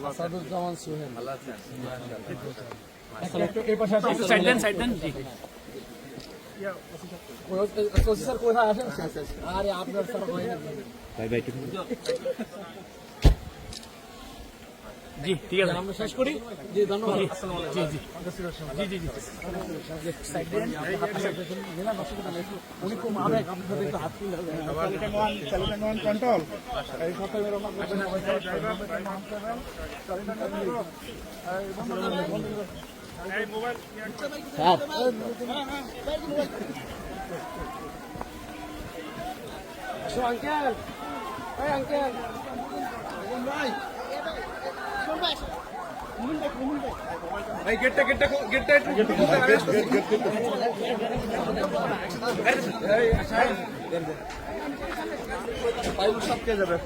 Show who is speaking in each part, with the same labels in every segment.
Speaker 1: Asaduzzaman Sohel. Sir কোথায় আসেন? আরে আপনার স্যার জি ঠিক আছে, আমরা শেষ করি। জি ধন্যবাদ। জি জি জি জি জি উনি খুব আবেগ, আপনার একটু হাত তুলে কন্ট্রোল আঙ্কেল, এই আঙ্কেল ভাই, এই গেটটা গেটটা গেটটা একটু পাইপ সব কে যাবে?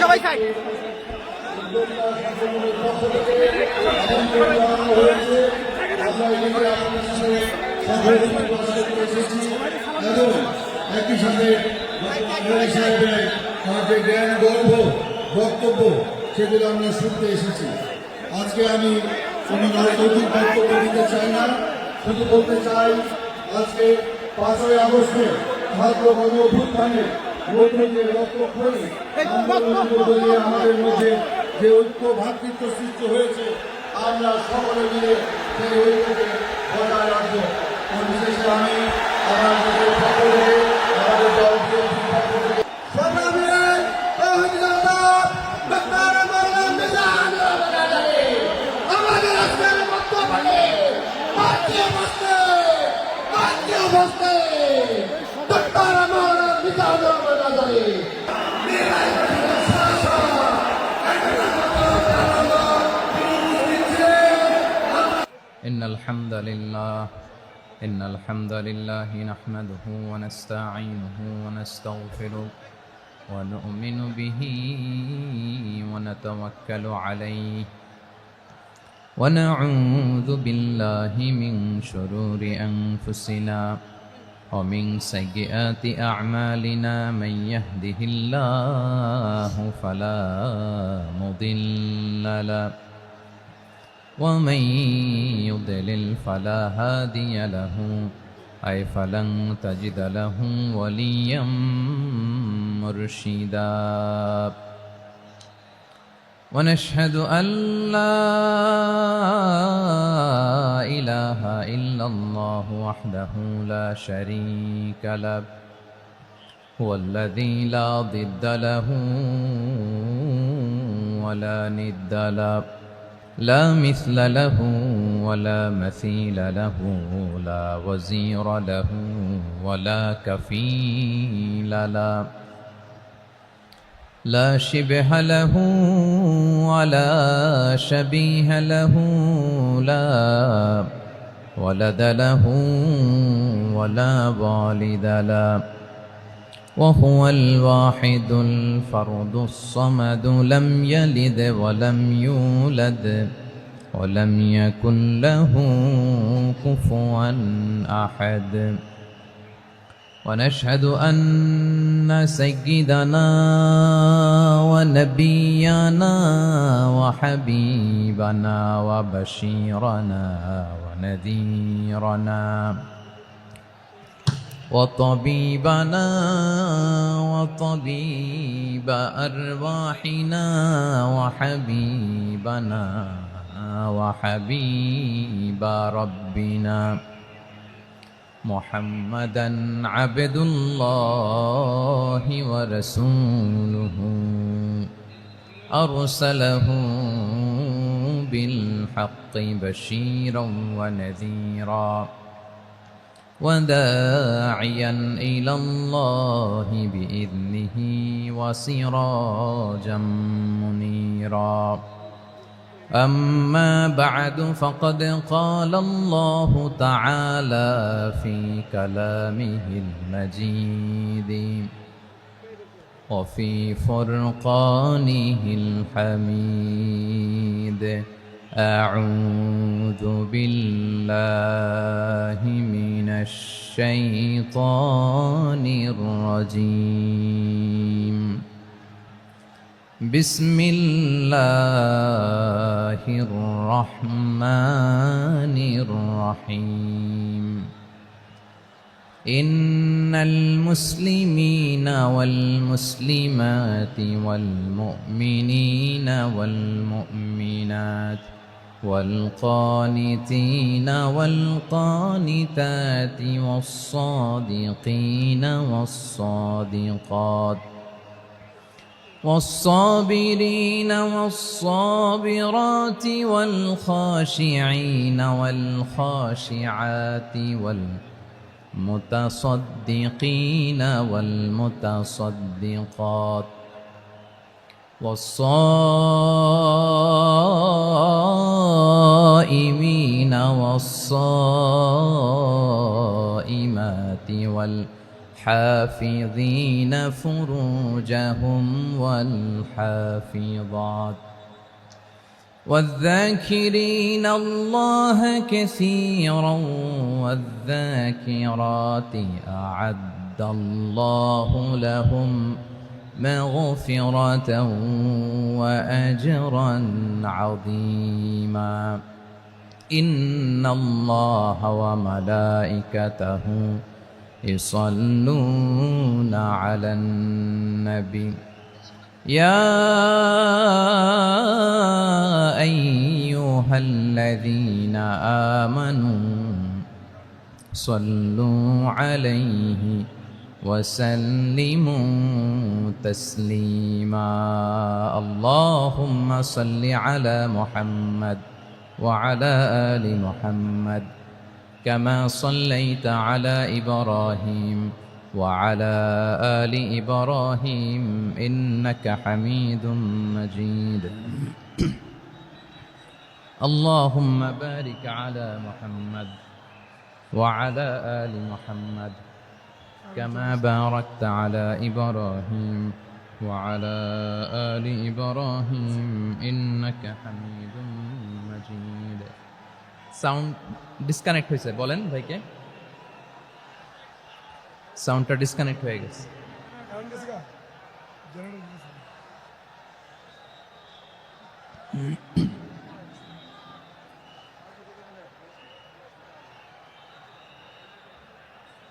Speaker 1: সবাই খাই।
Speaker 2: একই সাথে আমাদের জ্ঞান গর্ব বক্তব্য সেগুলো আমরা শুনতে এসেছি। আজকে আমি কোনো রাজনৈতিক বক্তব্য দিতে চাই না, শুধু বলতে চাই আজকে 5ই আগস্টে ছাত্র গণ অভ্যুত্থানে আমাদের মধ্যে যে ঐক্য ভ্রাতৃত্ব সৃষ্টি হয়েছে, আমরা সকলে মিলে সেই ঐক্যকে বজায় রাখবো। বিশেষে আমি আমাদের দলকে আমাদের আজকের বক্তব্যে
Speaker 3: إن الحمد لله نحمده ونستعينه ونستغفره ونؤمن به ونتوكل عليه ونعوذ بالله من شرور أنفسنا ومن سيئات أعمالنا من يهده الله فلا مضل له ومن يضلل فلا هادي له أي فلن تجد له وليا مرشدا ونشهد أن لا إله إلا الله وحده لا شريك له هو الذي لا ضد له ولا ند له لا مثل له ولا مثيل له لا وزير له ولا كفيل له لا شبه له ولا شبيه له لا ولد له ولا والد له وهو الواحد الفرد الصمد لم يلد ولم يولد ولم يكن له كفوا أحد ونشهد أن سيدنا ونبينا وحبيبنا وبشيرنا ونذيرنا وطبيبنا وطبيب أرواحنا وحبيبنا وحبيب ربنا محمدا عبد الله ورسوله أرسله بالحق بشيرا ونذيرا وداعيا إلى الله بإذنه وسراجا منيرا أما بعد فقد قال الله تعالى في كلامه المجيد وفي فرقانه الحميد أعوذ بالله من الشيطان الرجيم بسم الله الرحمن الرحيم إن المسلمين والمسلمات والمؤمنين والمؤمنات والقانتين والقانتات والصادقين والصادقات والصابرين والصابرات والخاشعين والخاشعات والمتصدقين والمتصدقات والصائمين والصائمات والحافظين فروجهم والحافظات والذاكرين الله كثيرا والذاكرات أعد الله لهم مغفرة وأجرا عظيما إن الله وملائكته يصلون على النبي يا أيها الذين آمنوا صلوا عليه وسلموا تسليما اللهم صل على محمد وعلى آل محمد كما صليت على إبراهيم وعلى آل إبراهيم إنك حميد مجيد اللهم بارك على محمد وعلى آل محمد كما باركت على إبراهيم وعلى آل إبراهيم إنك حميد مجيد সাউন্ড ডিসকানেক্ট হয়েছে বলেন ভাইকে সাউন্ডটা ডিসকানেক্ট হয়ে গেছে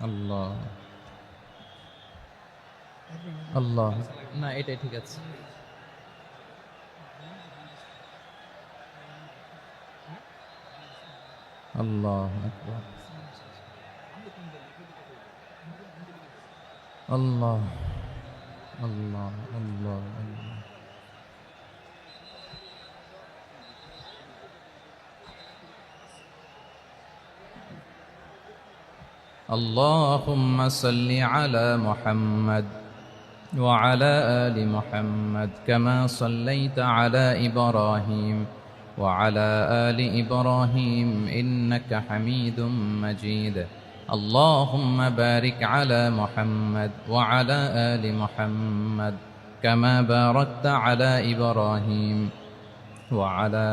Speaker 3: আল্লাহ আল্লাহ না এটাই ঠিক আছে আল্লাহ আকবার আল্লাহ আল্লাহ আল্লাহ আল্লাহ اللهم صل على محمد وعلى آل محمد كما صليت على إبراهيم وعلى آل إبراهيم إنك حميد مجيد اللهم بارك على محمد وعلى آل محمد كما باركت على إبراهيم وعلى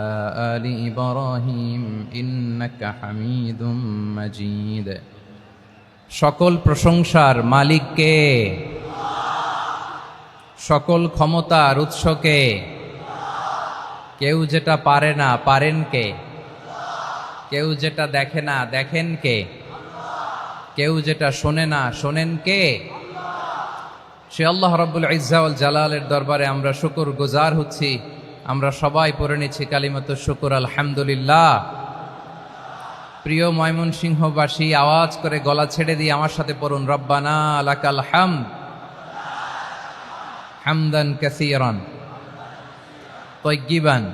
Speaker 3: آل إبراهيم إنك حميد مجيد সকল প্রশংসার মালিক কে? সকল ক্ষমতার উৎস কে? কেউ যেটা পারে না পারেন কে? কেউ যেটা দেখে না দেখেন কে? কেউ যেটা শোনে না শোনেন কে? সে আল্লাহ রাব্বুল ইজ্জা ওয়াল জালালের দরবারে আমরা শুকর গুজার হচ্ছি। আমরা সবাই পড়ে নিচ্ছি কালিমাতুশ শুকর আলহামদুলিল্লাহ। প্রিয় ময়মনসিংহবাসী, আওয়াজ করে গলা ছেড়ে দিয়ে আমার সাথে পড়ুন, রব্বানা লাকাল হামদ হামদান কাসীরান তাইয়্যিবান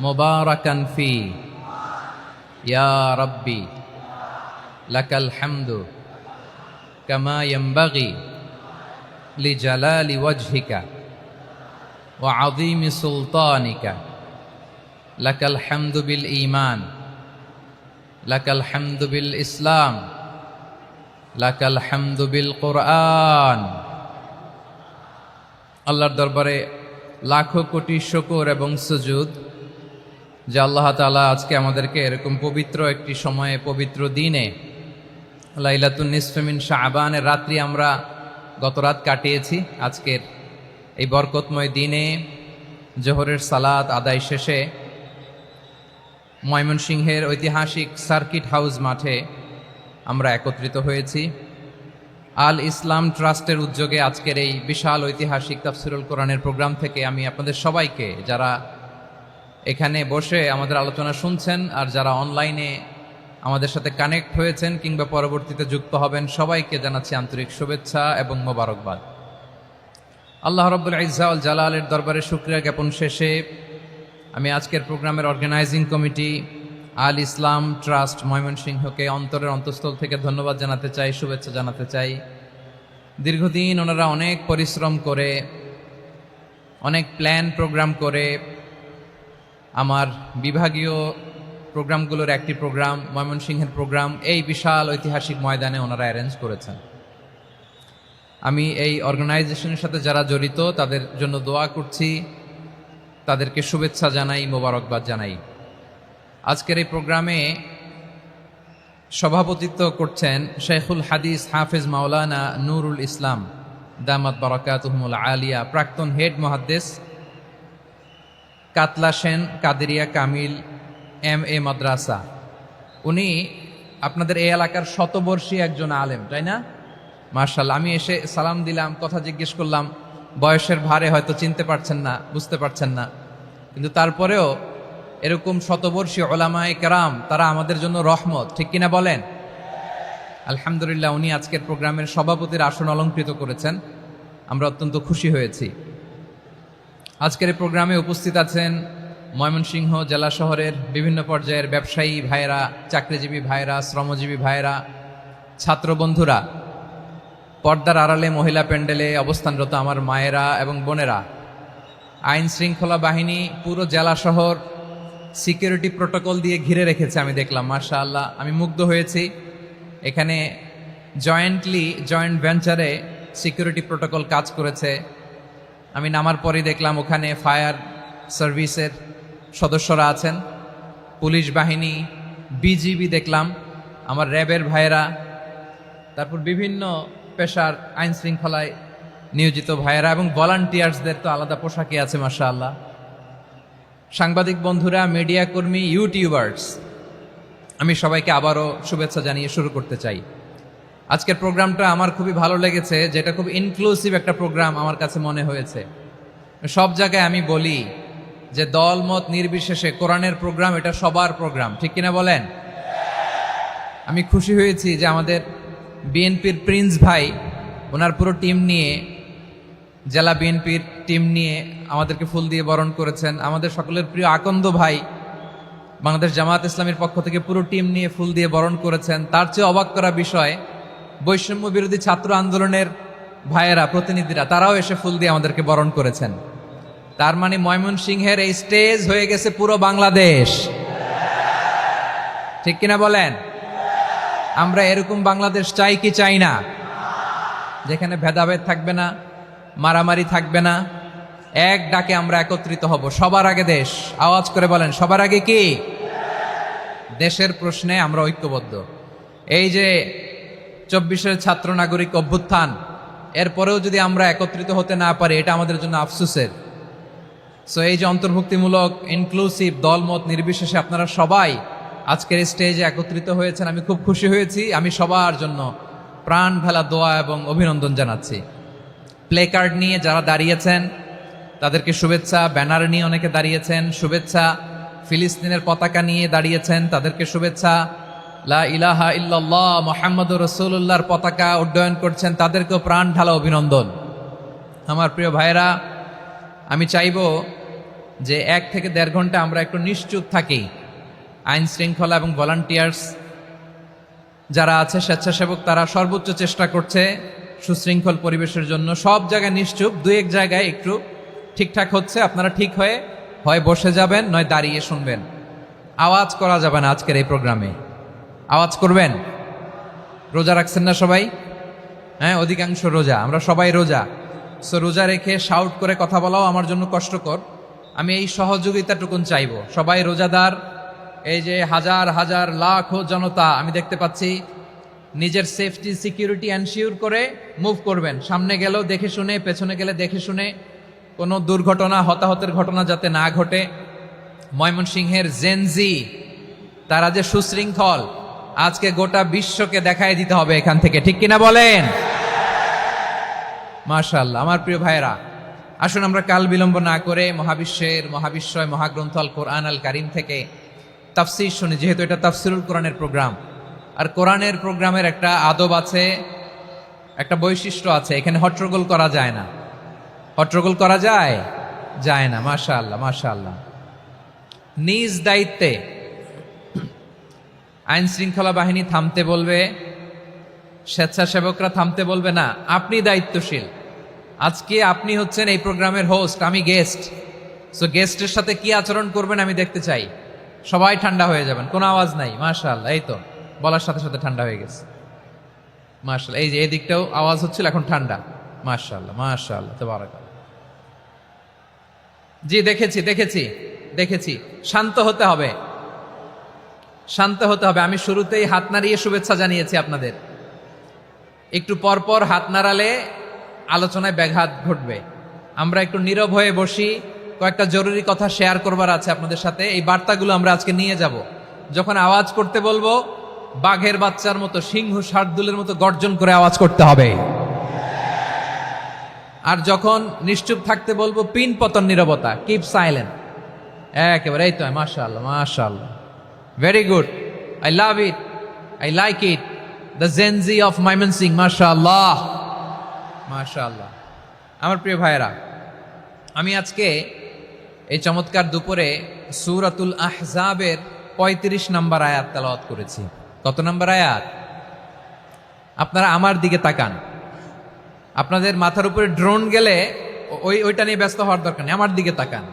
Speaker 3: মুবারাকান ফি ইয়া রাব্বি লাকাল হামদু কামা ইয়ানবাগি লিজালালি ওয়াজহিকা ওয়া আযীমি সুলতানিকা লাকাল হামদু বিল ঈমান লাকাল হামদু বিল ইসলাম লাকাল হামদু বিল কোরআন। আল্লাহর দরবারে লাখো কোটি শুকর এবং সুজুদ যে আল্লাহ তাআলা আজকে আমাদেরকে এরকম পবিত্র একটি সময়ে পবিত্র দিনে লাইলাতুন নিসফে মিন শাবানের রাত্রি আমরা গত রাত কাটিয়েছি। আজকের এই বরকতময় দিনে জোহরের সালাত আদায় শেষে ময়মনসিংহের ঐতিহাসিক সার্কিট হাউস মাঠে আমরা একত্রিত হয়েছি। আল ইসলাম ট্রাস্টের উদ্যোগে আজকের এই বিশাল ঐতিহাসিক তাফসিরুল কোরআনের প্রোগ্রাম থেকে আমি আপনাদের সবাইকে, যারা এখানে বসে আমাদের আলোচনা শুনছেন আর যারা অনলাইনে আমাদের সাথে কানেক্ট হয়েছেন কিংবা পরবর্তীতে যুক্ত হবেন, সবাইকে জানাচ্ছি আন্তরিক শুভেচ্ছা এবং মোবারকবাদ। আল্লাহ রাব্বুল ইজ্জা ওয়াল জালালের দরবারে শুকরিয়া জ্ঞাপন শেষে আমি আজকের প্রোগ্রামের অর্গানাইজিং কমিটি আল ইসলাম ট্রাস্ট ময়মনসিংহকে অন্তরের অন্তঃস্থল থেকে ধন্যবাদ জানাতে চাই, শুভেচ্ছা জানাতে চাই। দীর্ঘদিন ওনারা অনেক পরিশ্রম করে, অনেক প্ল্যান প্রোগ্রাম করে আমার বিভাগীয় প্রোগ্রামগুলোর একটি প্রোগ্রাম, ময়মনসিংহের প্রোগ্রাম, এই বিশাল ঐতিহাসিক ময়দানে ওনারা অ্যারেঞ্জ করেছেন। আমি এই অর্গানাইজেশনের সাথে যারা জড়িত তাদের জন্য দোয়া করছি, তাদেরকে শুভেচ্ছা জানাই, মোবারকবাদ জানাই। আজকের এই প্রোগ্রামে সভাপতিত্ব করছেন শেখুল হাদিস হাফেজ মাওলানা নুরুল ইসলাম দামাত বারাকাতুহুমুল আলিয়া, প্রাক্তন হেড মুহাদ্দিস কাতলা সেন কাদেরিয়া কামিল MA মাদ্রাসা। উনি আপনাদের এই এলাকার শতবর্ষী একজন আলেম, তাই না? মাশাআল্লাহ। আমি এসে সালাম দিলাম, কথা জিজ্ঞেস করলাম, বয়সের ভারে হয়তো চিনতে পারছেন না, বুঝতে পারছেন না, কিন্তু তারপরেও এরকম শতবর্ষী উলামায়ে কেরাম তারা আমাদের জন্য রহমত, ঠিক কিনা বলেন? আলহামদুলিল্লাহ, উনি আজকের প্রোগ্রামের সভাপতির আসন অলঙ্কৃত করেছেন, আমরা অত্যন্ত খুশি হয়েছি। আজকের এই প্রোগ্রামে উপস্থিত আছেন ময়মনসিংহ জেলা শহরের বিভিন্ন পর্যায়ের ব্যবসায়ী ভাইয়েরা, চাকরিজীবী ভাইয়েরা, শ্রমজীবী ভাইয়েরা, ছাত্র বন্ধুরা, পর্দার আড়ালে মহিলা প্যান্ডেলে অবস্থানরত আমার মায়েরা এবং বোনেরা, আইন শৃঙ্খলা বাহিনী পুরো জেলা শহর সিকিউরিটি প্রোটোকল দিয়ে ঘিরে রেখেছে, আমি দেখলাম। মাশাআল্লাহ, আমি মুগ্ধ হয়েছি। এখানে জয়েন্ট ভেঞ্চারে সিকিউরিটি প্রোটোকল কাজ করেছে। আমি নামার পরই দেখলাম ওখানে ফায়ার সার্ভিসের সদস্যরা আছেন, পুলিশ বাহিনী, বিজিবি দেখলাম, আমার র্যাবের ভাইয়েরা, তারপর বিভিন্ন পেশার আইন শৃঙ্খলায় নিয়োজিত ভাইয়েরা এবং ভলান্টিয়ার্সদের তো আলাদা পোশাকে আছে মাশাআল্লাহ। সাংবাদিক বন্ধুরা, মিডিয়া কর্মী, ইউটিউবার্স, আমি সবাইকে আবারও শুভেচ্ছা জানিয়ে শুরু করতে চাই। আজকের প্রোগ্রামটা আমার খুবই ভালো লেগেছে, যেটা খুব ইনক্লুসিভ একটা প্রোগ্রাম আমার কাছে মনে হয়েছে। সব জায়গায় আমি বলি যে দল মত নির্বিশেষে কোরআনের প্রোগ্রাম এটা সবার প্রোগ্রাম, ঠিক কিনা বলেন? আমি খুশি হয়েছি যে আমাদের বিএনপির প্রিন্স ভাই ওনার পুরো টিম নিয়ে, জেলা বিএনপির টিম নিয়ে আমাদেরকে ফুল দিয়ে বরণ করেছেন। আমাদের সকলের প্রিয় আকন্দ ভাই বাংলাদেশ জামায়াত ইসলামীর পক্ষ থেকে পুরো টিম নিয়ে ফুল দিয়ে বরণ করেছেন। তার চেয়ে অবাক করা বিষয়, বৈষম্য বিরোধী ছাত্র আন্দোলনের ভাইয়েরা, প্রতিনিধিরা, তারাও এসে ফুল দিয়ে আমাদেরকে বরণ করেছেন। তার মানে ময়মনসিংহের এই স্টেজ হয়ে গেছে পুরো বাংলাদেশ, ঠিক কিনা বলেন? আমরা এরকম বাংলাদেশ চাই কি চাই না? যেখানে ভেদাভেদ থাকবে না, মারামারি থাকবে না, এক ডাকে আমরা একত্রিত হব। সবার আগে দেশ, আওয়াজ করে বলেন সবার আগে কি? দেশের প্রশ্নে আমরা ঐক্যবদ্ধ। এই যে 24-এর ছাত্র নাগরিক অভ্যুত্থান, এরপরেও যদি আমরা একত্রিত হতে না পারি, এটা আমাদের জন্য আফসোসের। সো এই যে অন্তর্ভুক্তিমূলক ইনক্লুসিভ দলমত নির্বিশেষে আপনারা সবাই আজকের স্টেজে একত্রিত হয়েছেন, আমি খুব খুশি হয়েছি। আমি সবার জন্য প্রাণ ভেলা দোয়া এবং অভিনন্দন জানাচ্ছি। প্লে কার্ড নিয়ে যারা দাঁড়িয়েছেন তাদেরকে শুভেচ্ছা, ব্যানার নিয়ে অনেকে দাঁড়িয়েছেন শুভেচ্ছা, ফিলিস্তিনের পতাকা নিয়ে দাঁড়িয়েছেন তাদেরকে শুভেচ্ছা, লা ইলাহা ইল্লাল্লাহ মুহাম্মাদুর রাসূলুল্লাহর পতাকা উড্ডয়ন করছেন তাদেরকেও প্রাণ ঢালা অভিনন্দন। আমার প্রিয় ভাইরা, আমি চাইবো যে 1 থেকে 1.5 ঘন্টা আমরা একটু নিশ্চুপ থাকি। আইন শৃঙ্খলা এবং ভলান্টিয়ার্স যারা আছে, স্বেচ্ছাসেবক, তারা সর্বোচ্চ চেষ্টা করছে সুশৃঙ্খল পরিবেশের জন্য। সব জায়গায় নিশ্চুপ, 2-1 জায়গায় একটু ঠিকঠাক হচ্ছে। আপনারা ঠিক হয়ে হয় বসে যাবেন, নয় দাঁড়িয়ে শুনবেন। আওয়াজ করা যাবে না আজকের এই প্রোগ্রামে। আওয়াজ করবেন? রোজা রাখছেন না সবাই? হ্যাঁ, অধিকাংশ রোজা, আমরা সবাই রোজা। সো রোজা রেখে শাউট করে কথা বলাও আমার জন্য কষ্টকর। আমি এই সহযোগিতাটুকুন চাইবো। সবাই রোজাদার, এই যে হাজার হাজার লাখো জনতা আমি দেখতে পাচ্ছি, নিজের সেফটি সিকিউরিটি এনশিওর করে মুভ করবেন। সামনে গেলেও দেখে শুনে, পেছনে গেলে দেখে শুনে, কোনো দুর্ঘটনা, হতাহতের ঘটনা যাতে না ঘটে। ময়মনসিংহের জেনজি তারা যে সুশৃঙ্খল, আজকে গোটা বিশ্বকে দেখায় দিতে হবে এখান থেকে, ঠিক কিনা বলেন? মাশাআল্লাহ। আমার প্রিয় ভাইয়েরা, আসুন আমরা কাল বিলম্ব না করে মহাবিশ্বয় মহাগ্রন্থ আল কোরআন আল কারীম থেকে তাফসীর শুনি। যেহেতু এটা তাফসীরুল কোরআনের প্রোগ্রাম, আর কোরআনের প্রোগ্রামের একটা আদব আছে, একটা বৈশিষ্ট্য আছে। এখানে হট্টগোল করা যায় না। হট্টগোল করা যায়? যায় না। মাশাআল্লাহ, মাশাআল্লাহ। নিজ দায়িত্বে আইন শৃঙ্খলা বাহিনী থামতে বলবে, স্বেচ্ছাসেবকরা থামতে বলবে না। আপনি দায়িত্বশীল। আজকে আপনি হচ্ছেন এই প্রোগ্রামের হোস্ট, আমি গেস্ট। সো গেস্টের সাথে কি আচরণ করবেন আমি দেখতে চাই। সবাই ঠান্ডা হয়ে যাবেন, কোনো আওয়াজ নাই। মাশাআল্লাহ, এই তো বলার সাথে সাথে ঠান্ডা হয়ে গেছে। মাশাআল্লাহ, এই যে এই দিকটাও আওয়াজ হচ্ছিল, এখন ঠান্ডা। মাশাআল্লাহ, মাশাআল্লাহ, তাবারাকাল্লাহ। জি, দেখেছি। শান্ত হতে হবে, শান্ত হতে হবে। আমি শুরুতেই হাত নাড়িয়ে শুভেচ্ছা জানিয়েছি আপনাদের। একটু পরপর হাত নাড়ালে আলোচনায় ব্যাঘাত ঘটবে। আমরা একটু নীরব হয়ে বসি, কয়েকটা জরুরি কথা শেয়ার করবার আছে আপনাদের সাথে। এই বার্তাগুলো আমরা আজকে নিয়ে যাব। যখন আওয়াজ করতে বলবো, বাঘের বাচ্চার মতো, সিংহ শার্দুলের মতো গর্জন করে আওয়াজ করতে হবে। আর যখন নিশ্চুপ থাকতে বলবো, পিন পতন নীরবতা, কিপ সাইলেন্ট। একেবারে এই তো। মাশাআল্লাহ, মাশাআল্লাহ, very good, I love it, I like it, the Gen Z of Mymensingh. মাশাআল্লাহ, মাশাআল্লাহ। আমার প্রিয় ভাইয়েরা, আমি আজকে এই চমৎকার দুপুরে সূরাতুল আহজাবের 35 নম্বর আয়াত তেলাওয়াত করেছি। কত নম্বর আয়াত? আপনারা আমার দিকে তাকান। আপনাদের মাথার উপরে ড্রোন গেলে ওইটা নিয়ে ব্যস্ত হওয়ার দরকার নেই। আমার দিকে তাকান,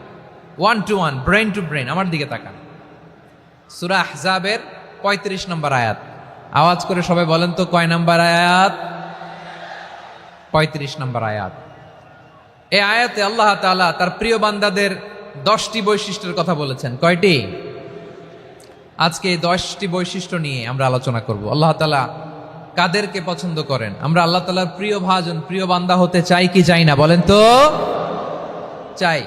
Speaker 3: 1 to 1, ব্রেন টু ব্রেন, আমার দিকে তাকান। সূরা আহজাবের 35 নম্বর আয়াত। আওয়াজ করে সবাই বলেন তো, কয় নম্বর আয়াত? 35 নম্বর আয়াত। এই আয়াতে আল্লাহ তাআলা তার প্রিয় বান্দাদের 10টি বৈশিষ্ট্যের কথা বলেছেন। কয়টি? আজকে এই 10টি বৈশিষ্ট্য নিয়ে আমরা আলোচনা করব। আল্লাহ তাআলা কাদেরকে পছন্দ করেন? আমরা আল্লাহ তাআলার প্রিয় ভাজন, প্রিয় বান্দা হতে চাই কি চাই না? বলেন তো। চাই।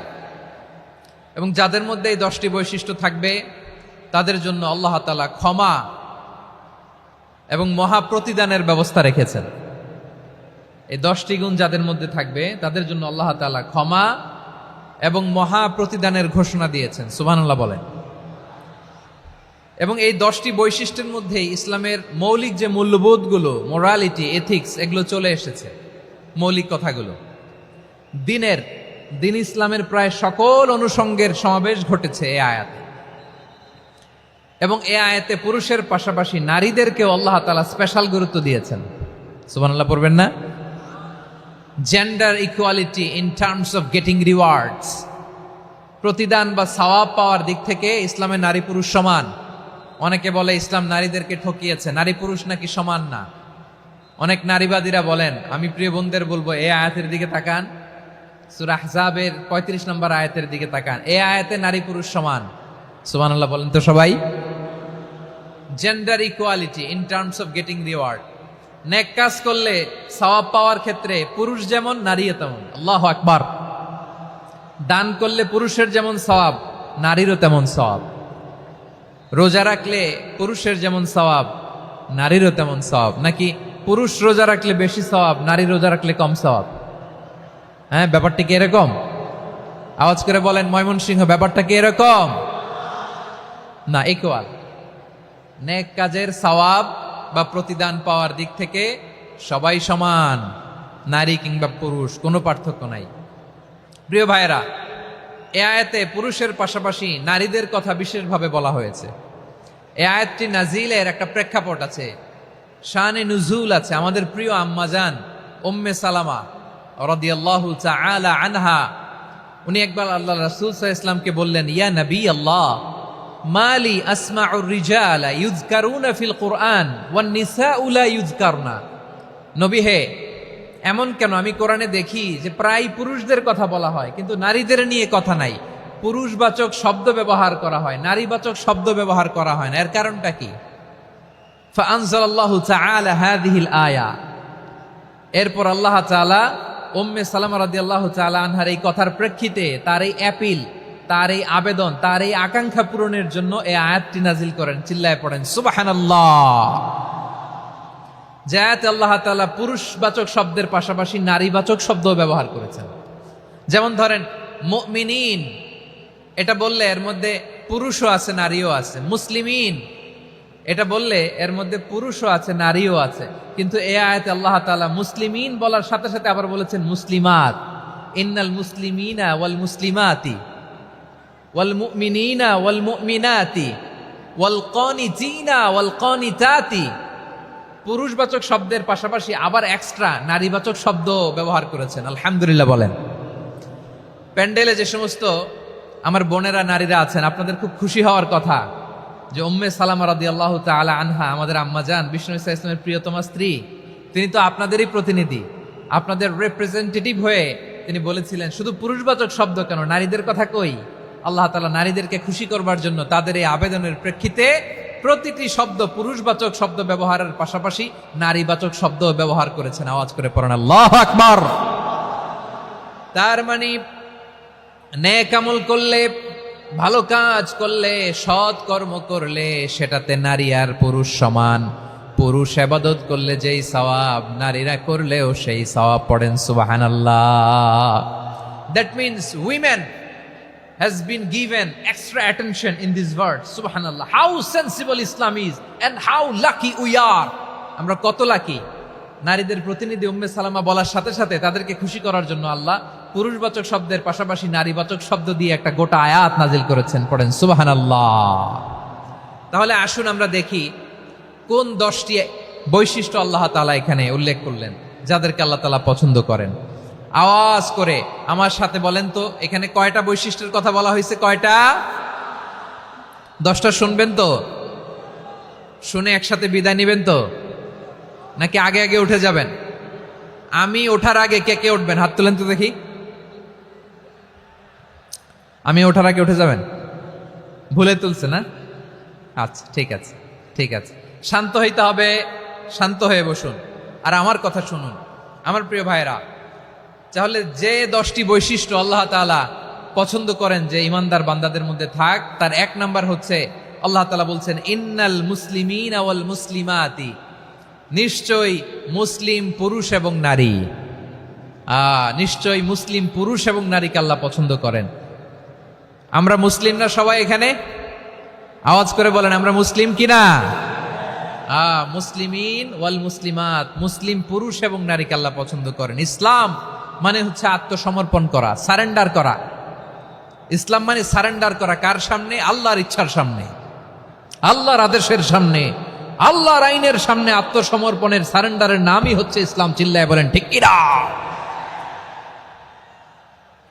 Speaker 3: এবং যাদের মধ্যে এই 10টি বৈশিষ্ট্য থাকবে তাদের জন্য আল্লাহ তাআলা ক্ষমা এবং মহা প্রতিদানের ব্যবস্থা রেখেছেন। এই 10টি গুণ যাদের মধ্যে থাকবে তাদের জন্য আল্লাহ তাআলা ক্ষমা এবং মহা প্রতিদানের ঘোষণা দিয়েছেন। সুবহানাল্লাহ বলেন। এবং এই 10টি বৈশিষ্ট্যের মধ্যে ইসলামের মৌলিক যে মূল্যবোধগুলো, মোরালিটি, এথিক্স, এগুলো চলে এসেছে। মৌলিক কথাগুলো দিন ইসলামের প্রায় সকল অনুষঙ্গের সমাবেশ ঘটেছে এই আয়াতে। এবং এই আয়াতে পুরুষের পাশাপাশি নারীদেরকেও আল্লাহ তাআলা স্পেশাল গুরুত্ব দিয়েছেন। সুবহানাল্লাহ পড়বেন না? Gender equality in terms of getting rewards, প্রতিদান বা সওয়াব পাওয়ার দিক থেকে ইসলামে নারী পুরুষ সমান। অনেকে বলে ইসলাম নারীদেরকে ঠকিয়েছে, নারী পুরুষ নাকি সমান না। অনেক নারীবাদীরা বলেন, আমি প্রিয় বোনদের বলবো এই আয়াতের দিকে তাকান, সূরা আহজাবের 35 নম্বর আয়াতের দিকে তাকান। এই আয়াতে নারী পুরুষ সমান। সুবহানাল্লাহ বলেন তো সবাই। Gender equality in terms of getting reward. নেক কাজ করলে সওয়াব পাওয়ার ক্ষেত্রে পুরুষ যেমন নারীও তেমন। আল্লাহু আকবার। দান করলে পুরুষের যেমন সওয়াব, নারীরও তেমন সওয়াব। রোজা রাখলে পুরুষের যেমন সওয়াব, নারীরও তেমন সওয়াব। নাকি পুরুষ রোজা রাখলে বেশি সওয়াব, নারী রোজা রাখলে কম সওয়াব? হ্যাঁ, ব্যাপারটা কি এরকম? আওয়াজ করে বলেন ময়মনসিংহ, ব্যাপারটা কি এরকম? না, ইকুয়াল। নেক কাজের সওয়াব বা প্রতিদান পাওয়ার দিক থেকে সবাই সমান, নারী কিংবা পুরুষ, কোনো পার্থক্য নাই। প্রিয় ভাইয়েরা, এ আয়াতে পুরুষের পাশাপাশি নারীদের কথা বিশেষভাবে বলা হয়েছে। এ আয়াতটি নাজিলের একটা প্রেক্ষাপট আছে, শানে নুজুল আছে। আমাদের প্রিয় আম্মাজান উম্মে সালামা রাদিয়াল্লাহু তাআলা আনহা, উনি একবার আল্লাহ রাসূল সাল্লাল্লাহু আলাইহি ওয়াসাল্লামকে বললেন, ইয়া নবী আল্লাহ, মালি আসমাউর রিজালা ইউযকারুনা ফিল কুরআন ওয়ান নিসাউ লা ইউযকারনা। নবী হে, এমন কেন আমি কোরআনে দেখি যে প্রায় পুরুষদের কথা বলা হয় কিন্তু নারীদের নিয়ে কথা নাই। পুরুষবাচক শব্দ ব্যবহার করা হয়, নারীবাচক শব্দ ব্যবহার করা হয় না। এর কারণটা কি? ফাআনজালাল্লাহু তাআলা হাযিহিল আয়া। এরপর আল্লাহ তাআলা উম্মে সালামা রাদিয়াল্লাহু তাআলা আনহার এই কথার প্রেক্ষিতে, তার এই অ্যাপিল, তার এই আবেদন, তার এই আকাঙ্ক্ষা পূরণের জন্য এই আয়াতটি নাজিল করেন। চিল্লায় পড়েন সুবহানাল্লাহ। যে আয়াতে আল্লাহ তাআলা পুরুষবাচক শব্দের পাশাপাশি নারীবাচক শব্দ ব্যবহার করেছেন। যেমন ধরেন মুমিনিন, এটা বললে এর মধ্যে পুরুষও আছে নারীও আছে। মুসলিমিন, এটা বললে এর মধ্যে পুরুষও আছে নারীও আছে। কিন্তু এই আয়াতে আল্লাহ তাআলা মুসলিমিন বলার সাথে সাথে আবার বলেছেন মুসলিমাত। ইন্নাল মুসলিমিনা ওয়াল মুসলিমাতি ওয়াল মুমিনিনা ওয়াল মুমিনাতি ওয়াল কানিতিনা ওয়াল কানিতাতি। পুরুষবাচক শব্দের পাশাপাশি আবার এক্সট্রা নারীবাচক শব্দ ব্যবহার করেছেন। আলহামদুলিল্লাহ বলেন। প্যান্ডেলে যে সমস্ত আমার বোনেরা নারীরা আছেন, আপনাদের খুব খুশি হওয়ার কথা যে উম্মে সালামা রাদিয়াল্লাহু তাআলা আনহা, আমাদের আম্মাজান বিষ্ণু ইসা ইসলামের প্রিয়তমা স্ত্রী, তিনি তো আপনাদেরই প্রতিনিধি, আপনাদের রিপ্রেজেন্টেটিভ হয়ে তিনি বলেছিলেন শুধু পুরুষবাচক শব্দ কেন, নারীদের কথা কই। আল্লাহ তাআলা নারীদেরকে খুশি করবার জন্য তাদের এই আবেদনের প্রেক্ষিতে প্রতিটি শব্দ পুরুষবাচক শব্দ ব্যবহারের পাশাপাশি নারীবাচক শব্দ ব্যবহার করেছেন। আওয়াজ করে পড়েন আল্লাহু আকবার। তার মানে নেক আমল করলে, ভালো কাজ করলে, সৎ কর্ম করলে সেটাতে নারী আর পুরুষ সমান। পুরুষ ইবাদত করলে যেই সওয়াব, নারীরা করলেও সেই সওয়াব। পড়েন সুবহানাল্লাহ। That means women has been given extra attention in this verse. Subhanallah. How sensible Islam is and how lucky we are. আমরা কত লাকি। নারীদের প্রতিনিধি উম্মে সালামা বলার সাথে সাথে তাদেরকে খুশি করার জন্য আল্লাহ পুরুষবাচক শব্দের পাশাপাশি নারীবাচক শব্দ দিয়ে একটা গোটা আয়াত নাজিল করেছেন। পড়েন সুবহানাল্লাহ। তাহলে আসুন আমরা দেখি কোন 10টি বৈশিষ্ট্য আল্লাহ তাআলা এখানে উল্লেখ করলেন যাদেরকে আল্লাহ তাআলা পছন্দ করেন। আওয়াজ করে আমার সাথে বলেন তো, এখানে কয়টা বৈশিষ্ট্যের কথা বলা হয়েছে? কয়টা? 10টা শুনবেন তো? শুনে একসাথে বিদায় নেবেন তো, নাকি আগে আগে উঠে যাবেন? আমি ওঠার আগে কে কে উঠবেন? হাত তুলেন তো দেখি। আমি ওঠার আগে উঠে যাবেন? ভুলে তুলছে না? আচ্ছা, ঠিক আছে, ঠিক আছে। শান্ত হইতে হবে, শান্ত হয়ে বসুন আর আমার কথা শুনুন আমার প্রিয় ভাইরা। তাহলে যে 10টি বৈশিষ্ট্য আল্লাহ তাআলা পছন্দ করেন যে ইমানদার বান্দাদের মধ্যে থাক, তার 1 নাম্বার হচ্ছে আল্লাহ তাআলা বলছেন ইন্নাল মুসলিমিনা ওয়াল মুসলিমাতি। নিশ্চয়ই মুসলিম পুরুষ এবং নারী, নিশ্চয়ই মুসলিম পুরুষ এবং নারীকে আল্লাহ পছন্দ করেন। আমরা মুসলিম না সবাই এখানে? আওয়াজ করে বলেন আমরা মুসলিম কিনা? মুসলিমিন ওয়াল মুসলিমাত, মুসলিম পুরুষ এবং নারীকে আল্লাহ পছন্দ করেন। ইসলাম মানে হচ্ছে আত্মসমর্পণ করা, সারেন্ডার করা। ইসলাম মানে সারেন্ডার করা কার সামনে? আল্লাহর ইচ্ছার সামনে, আল্লাহর আদেশের সামনে, আল্লাহর আইনের সামনে আত্মসমর্পণের সারেন্ডারের নামই হচ্ছে ইসলাম। চিল্লায় বলেন ঠিক কিনা?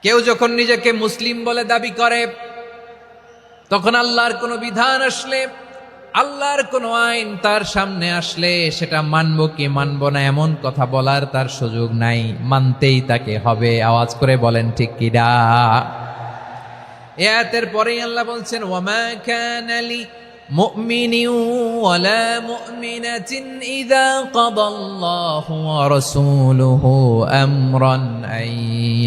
Speaker 3: কেউ যখন নিজেকে মুসলিম বলে দাবি করে, তখন আল্লাহর কোনো বিধান আসলে আল্লাহর কোন আইন তার সামনে আসলে সেটা মানবো কি মানবো না এমন কথা বলার তার সুযোগ নাই, মানতেই তাকে হবে। আওয়াজ করে বলেন ঠিক কিনা? এই আয়াতের পরেই আল্লাহ বলছেন, ওয়ামা কানা লি মুমিনিন ওয়ালা মুমিনাতিন ইযা কাদাল্লাহু ওয়া রাসূলুহু আমরান আন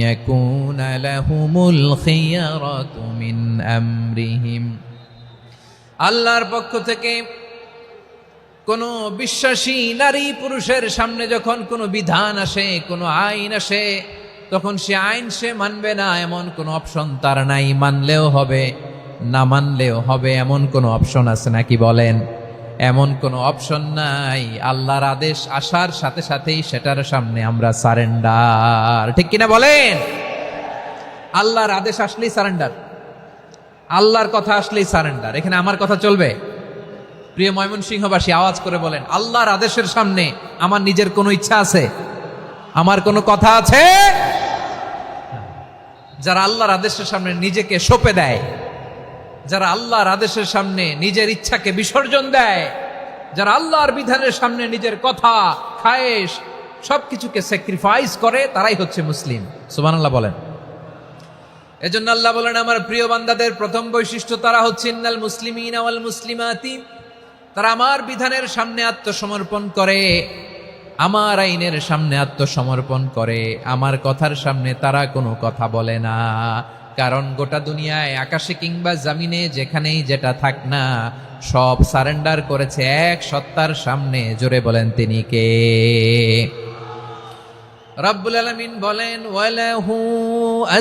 Speaker 3: ইয়াকুনা লাহুমুল খিয়ারাতু মিন আমরিহিম। আল্লাহর পক্ষ থেকে কোনো বিশ্বাসী নারী পুরুষের সামনে যখন কোনো বিধান আসে, কোনো আইন আসে, তখন সে আইন সে মানবে না এমন কোনো অপশন তার নাই। মানলেও হবে, না মানলেও হবে, এমন কোনো অপশন আছে নাকি বলেন? এমন কোনো অপশন নাই। আল্লাহর আদেশ আসার সাথে সাথেই সেটার সামনে আমরা সারেন্ডার। ঠিক কিনা বলেন? আল্লাহর আদেশ আসলেই সারেন্ডার, আল্লাহর কথা আসলেই সারেন্ডার। এখানে আমার কথা চলবে? প্রিয় ময়মনসিংহবাসী, আওয়াজ করে বলেন, আল্লাহর আদেশের সামনে আমার নিজের কোনো ইচ্ছা আছে? আমার কোনো কথা আছে? যারা আল্লাহর আদেশের সামনে নিজেকে সঁপে দেয়, যারা আল্লাহর আদেশের সামনে নিজের ইচ্ছাকে বিসর্জন দেয়, যারা আল্লাহর বিধানের সামনে নিজের কথা, খায়েশ সবকিছুকে স্যাক্রিফাইস করে, তারাই হচ্ছে মুসলিম। সুবহানাল্লাহ বলেন। এজন্য আল্লাহ বলেন, আমার প্রিয় বান্দাদের প্রথম বৈশিষ্ট্য তারা হচ্ছে ইন্নাল মুসলিমিনা ওয়াল মুসলিমাতি, তারা আমার বিধানের সামনে আত্মসমর্পণ করে, আমার আইনের সামনে আত্মসমর্পণ করে, আমার কথার সামনে তারা কোনো কথা বলে না। কারণ গোটা দুনিয়ায় আকাশে কিংবা জমিনে যেখানেই যেটা থাক না, সব সারেন্ডার করেছে এক সত্তার সামনে। জোরে বলেন তিনি কে? রব্বুল আলামিন বলেন, ওয়ালাহু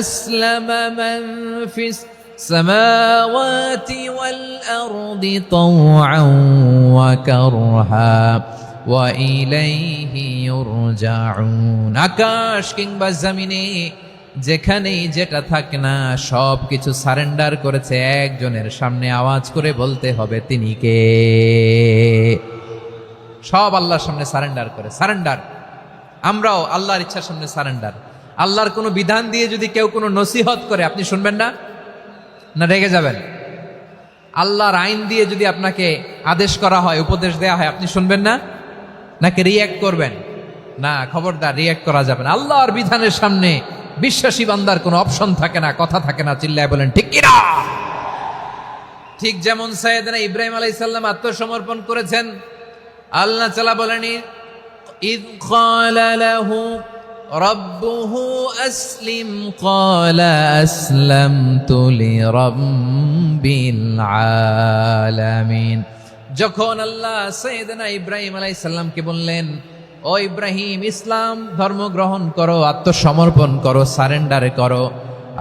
Speaker 3: আসলামা মান ফিস সামাওয়াতি ওয়াল আরদি তাওআন ওয়া কারহা ওয়া ইলাইহি ইউরজাউন। আকাশ কিংবা জমিনে যেখানেই যেটা থাকে না, সব কিছু সারেন্ডার করেছে একজনের সামনে। আওয়াজ করে বলতে হবে তিনি কে? সব আল্লাহর সামনে সারেন্ডার করে। সারেন্ডার। আমরাও আল্লাহর ইচ্ছার সামনে সারেন্ডার। আল্লাহর কোনো বিধান দিয়ে যদি কেউ কোনো নসিহত করে, আপনি শুনবেন না? না রেগে যাবেন? আল্লাহর আইন দিয়ে যদি আপনাকে আদেশ করা হয়, উপদেশ দেয়া হয়, আপনি শুনবেন না? নাকি রিয়্যাক্ট করবেন? না, খবরদার, রিয়্যাক্ট করা যাবে না। আল্লাহর বিধানের সামনে বিশ্বাসী বান্দার কোনো অপশন থাকে না, কথা থাকে না। চিল্লায় বলেন ঠিক কিনা? ঠিক যেমন সাইয়েদনা ইব্রাহিম আলাইহিস সালাম আত্মসমর্পণ করেছেন। আল্লাহ তাআলা বলেন, إذ قال له ربه أسلم قال أسلمت لرب العالمين। যখন আল্লাহ সাইয়েদনা ইব্রাহিম আলাইহিস সালামকে বললেন, ও ইব্রাহিম, ইসলাম ধর্ম গ্রহণ করো, আত্মসমর্পণ করো, সারেন্ডার করো,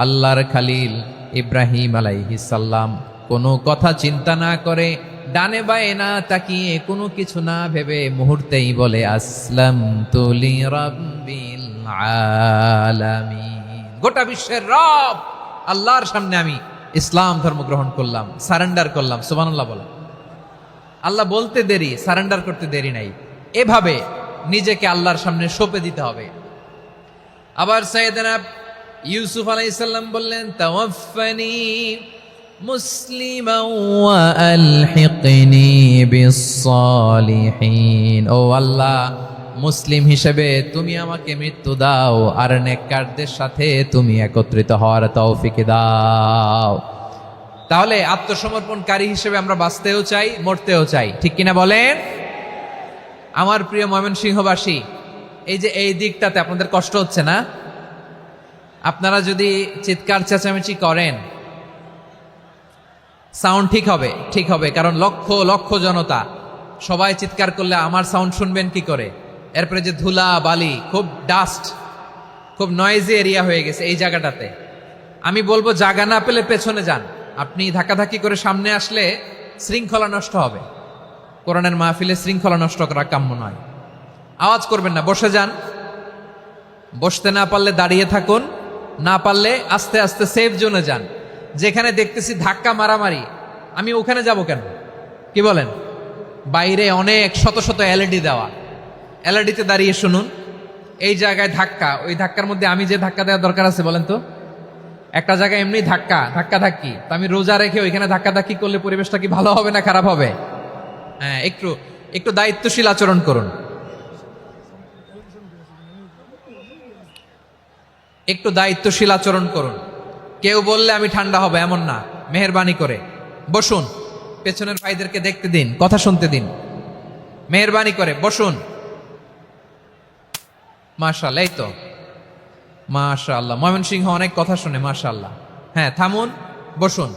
Speaker 3: আল্লাহর খালিল ইব্রাহিম আলাইহিস সালাম কোনো কথা চিন্তা না করে, ডানে বায়ে না তাকিয়ে, কোনো কিছু না ভেবে মুহূর্তেই বলে, আসলামতু লিরাব্বিল আলামিন। গোটা বিশ্বের রব আল্লাহর সামনে আমি ইসলাম ধর্ম গ্রহণ করলাম, সারেন্ডার করলাম। সুবহানাল্লাহ বলেন। আল্লাহ বলতে দেরি, সারেন্ডার করতে দেরি নাই। এভাবে নিজেকে আল্লাহর সামনে সঁপে দিতে হবে। আবার সাইয়েদনা ইউসুফ আলাইহিস সালাম বললেন, তাওয়াফফানি মুসলিমান ওয়া আলহিকনি বিস-সালিহিন। ও আল্লাহ, মুসলিম হিসেবে তুমি আমাকে মৃত্যু দাও, আর নেককারদের সাথে তুমি একত্রিত হওয়ার তৌফিক দাও। তাহলে আত্মসমর্পণকারী হিসেবে আমরা বাঁচতেও চাই, মরতেও চাই। ঠিক কিনা বলেন? আমার প্রিয় ময়মনসিংহবাসী, এই যে এই দিকটাতে আপনাদের কষ্ট হচ্ছে না? আপনারা যদি চিৎকার চেঁচামেচি করেন, সাউন্ড ঠিক হবে, ঠিক হবে, কারণ লক্ষ লক্ষ জনতা, সবাই চিৎকার করলে আমার সাউন্ড শুনবেন কি করে? এরপরে যে ধুলা বালি, খুব ডাস্ট, খুব নয়েজি এরিয়া হয়ে গেছে এই জায়গাটাতে। আমি বলবো, জায়গা না পেলে পেছনে যান। আপনি ধাক্কাধাক্কি করে সামনে আসলে শৃঙ্খলা নষ্ট হবে। কোরআনের মাহফিলে শৃঙ্খলা নষ্ট করা কাম্য নয়। আওয়াজ করবেন না, বসে যান। বসতে না পারলে দাঁড়িয়ে থাকুন, না পারলে আস্তে আস্তে সেফ জোনে যান। যেখানে দেখতেছি ধাক্কা মারামারি, আমি ওখানে যাব কেন? কি বলেন? বাইরে অনেক শত শত এলইডি দেওয়া, এলইডিতে দাঁড়িয়ে শুনুন। এই জায়গায় ধাক্কা, ওই ধাক্কার মধ্যে আমি যে ধাক্কা দেওয়ার দরকার আছে বলেন তো? একটা জায়গায় এমনি ধাক্কা ধাক্কি, তো আমি রোজা রেখে ওইখানে ধাক্কা ধাক্কি করলে পরিবেশটা কি ভালো হবে না খারাপ হবে? হ্যাঁ, একটু একটু দায়িত্বশীল আচরণ করুন, একটু দায়িত্বশীল আচরণ করুন। কেউ বললে আমি ঠান্ডা হব এমন না, মেহেরবানি করে বসুন, পেছনের ভাইদেরকে দেখতে দিন, কথা শুনতে দিন, মেহেরবানি করে বসুন। মাশাআল্লাহ, এই তো মাশাআল্লাহ, ময়মনসিংহ অনেক কথা শুনে, মাশাআল্লাহ। হ্যাঁ, থামুন, বসুন।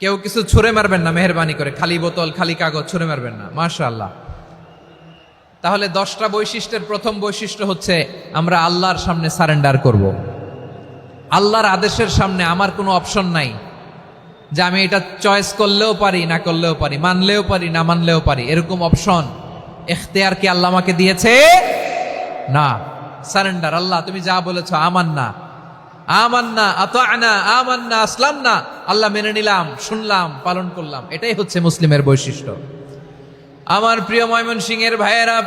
Speaker 3: কেউ কিছু ছুঁড়ে মারবেন না, মেহেরবানি করে, খালি বোতল খালি কাগজ ছুঁড়ে মারবেন না, মাশাআল্লাহ। তাহলে 10টা বৈশিষ্ট্যের প্রথম বৈশিষ্ট্য হচ্ছে আমরা আল্লাহর সামনে সারেন্ডার করব। আল্লাহর আদেশের সামনে আমার কোনো অপশন নাই যে আমি এটা চয়েস করলেও পারি না করলেও পারি, মানলেও পারি না মানলেও পারি, এরকম অপশন এখতিয়ার কি আল্লাহ আমাকে দিয়েছে? না। সারেন্ডার, আল্লাহ তুমি যা বলেছো, আমান্না আমান্না আতা'না আমান্না আসলামনা, আল্লাহ মেনে নিলাম, শুনলাম, পালন করলাম। এটাই হচ্ছে মুসলিমের বৈশিষ্ট্য। আমার প্রিয় ময়মনসিংহের ভাইয়েরা,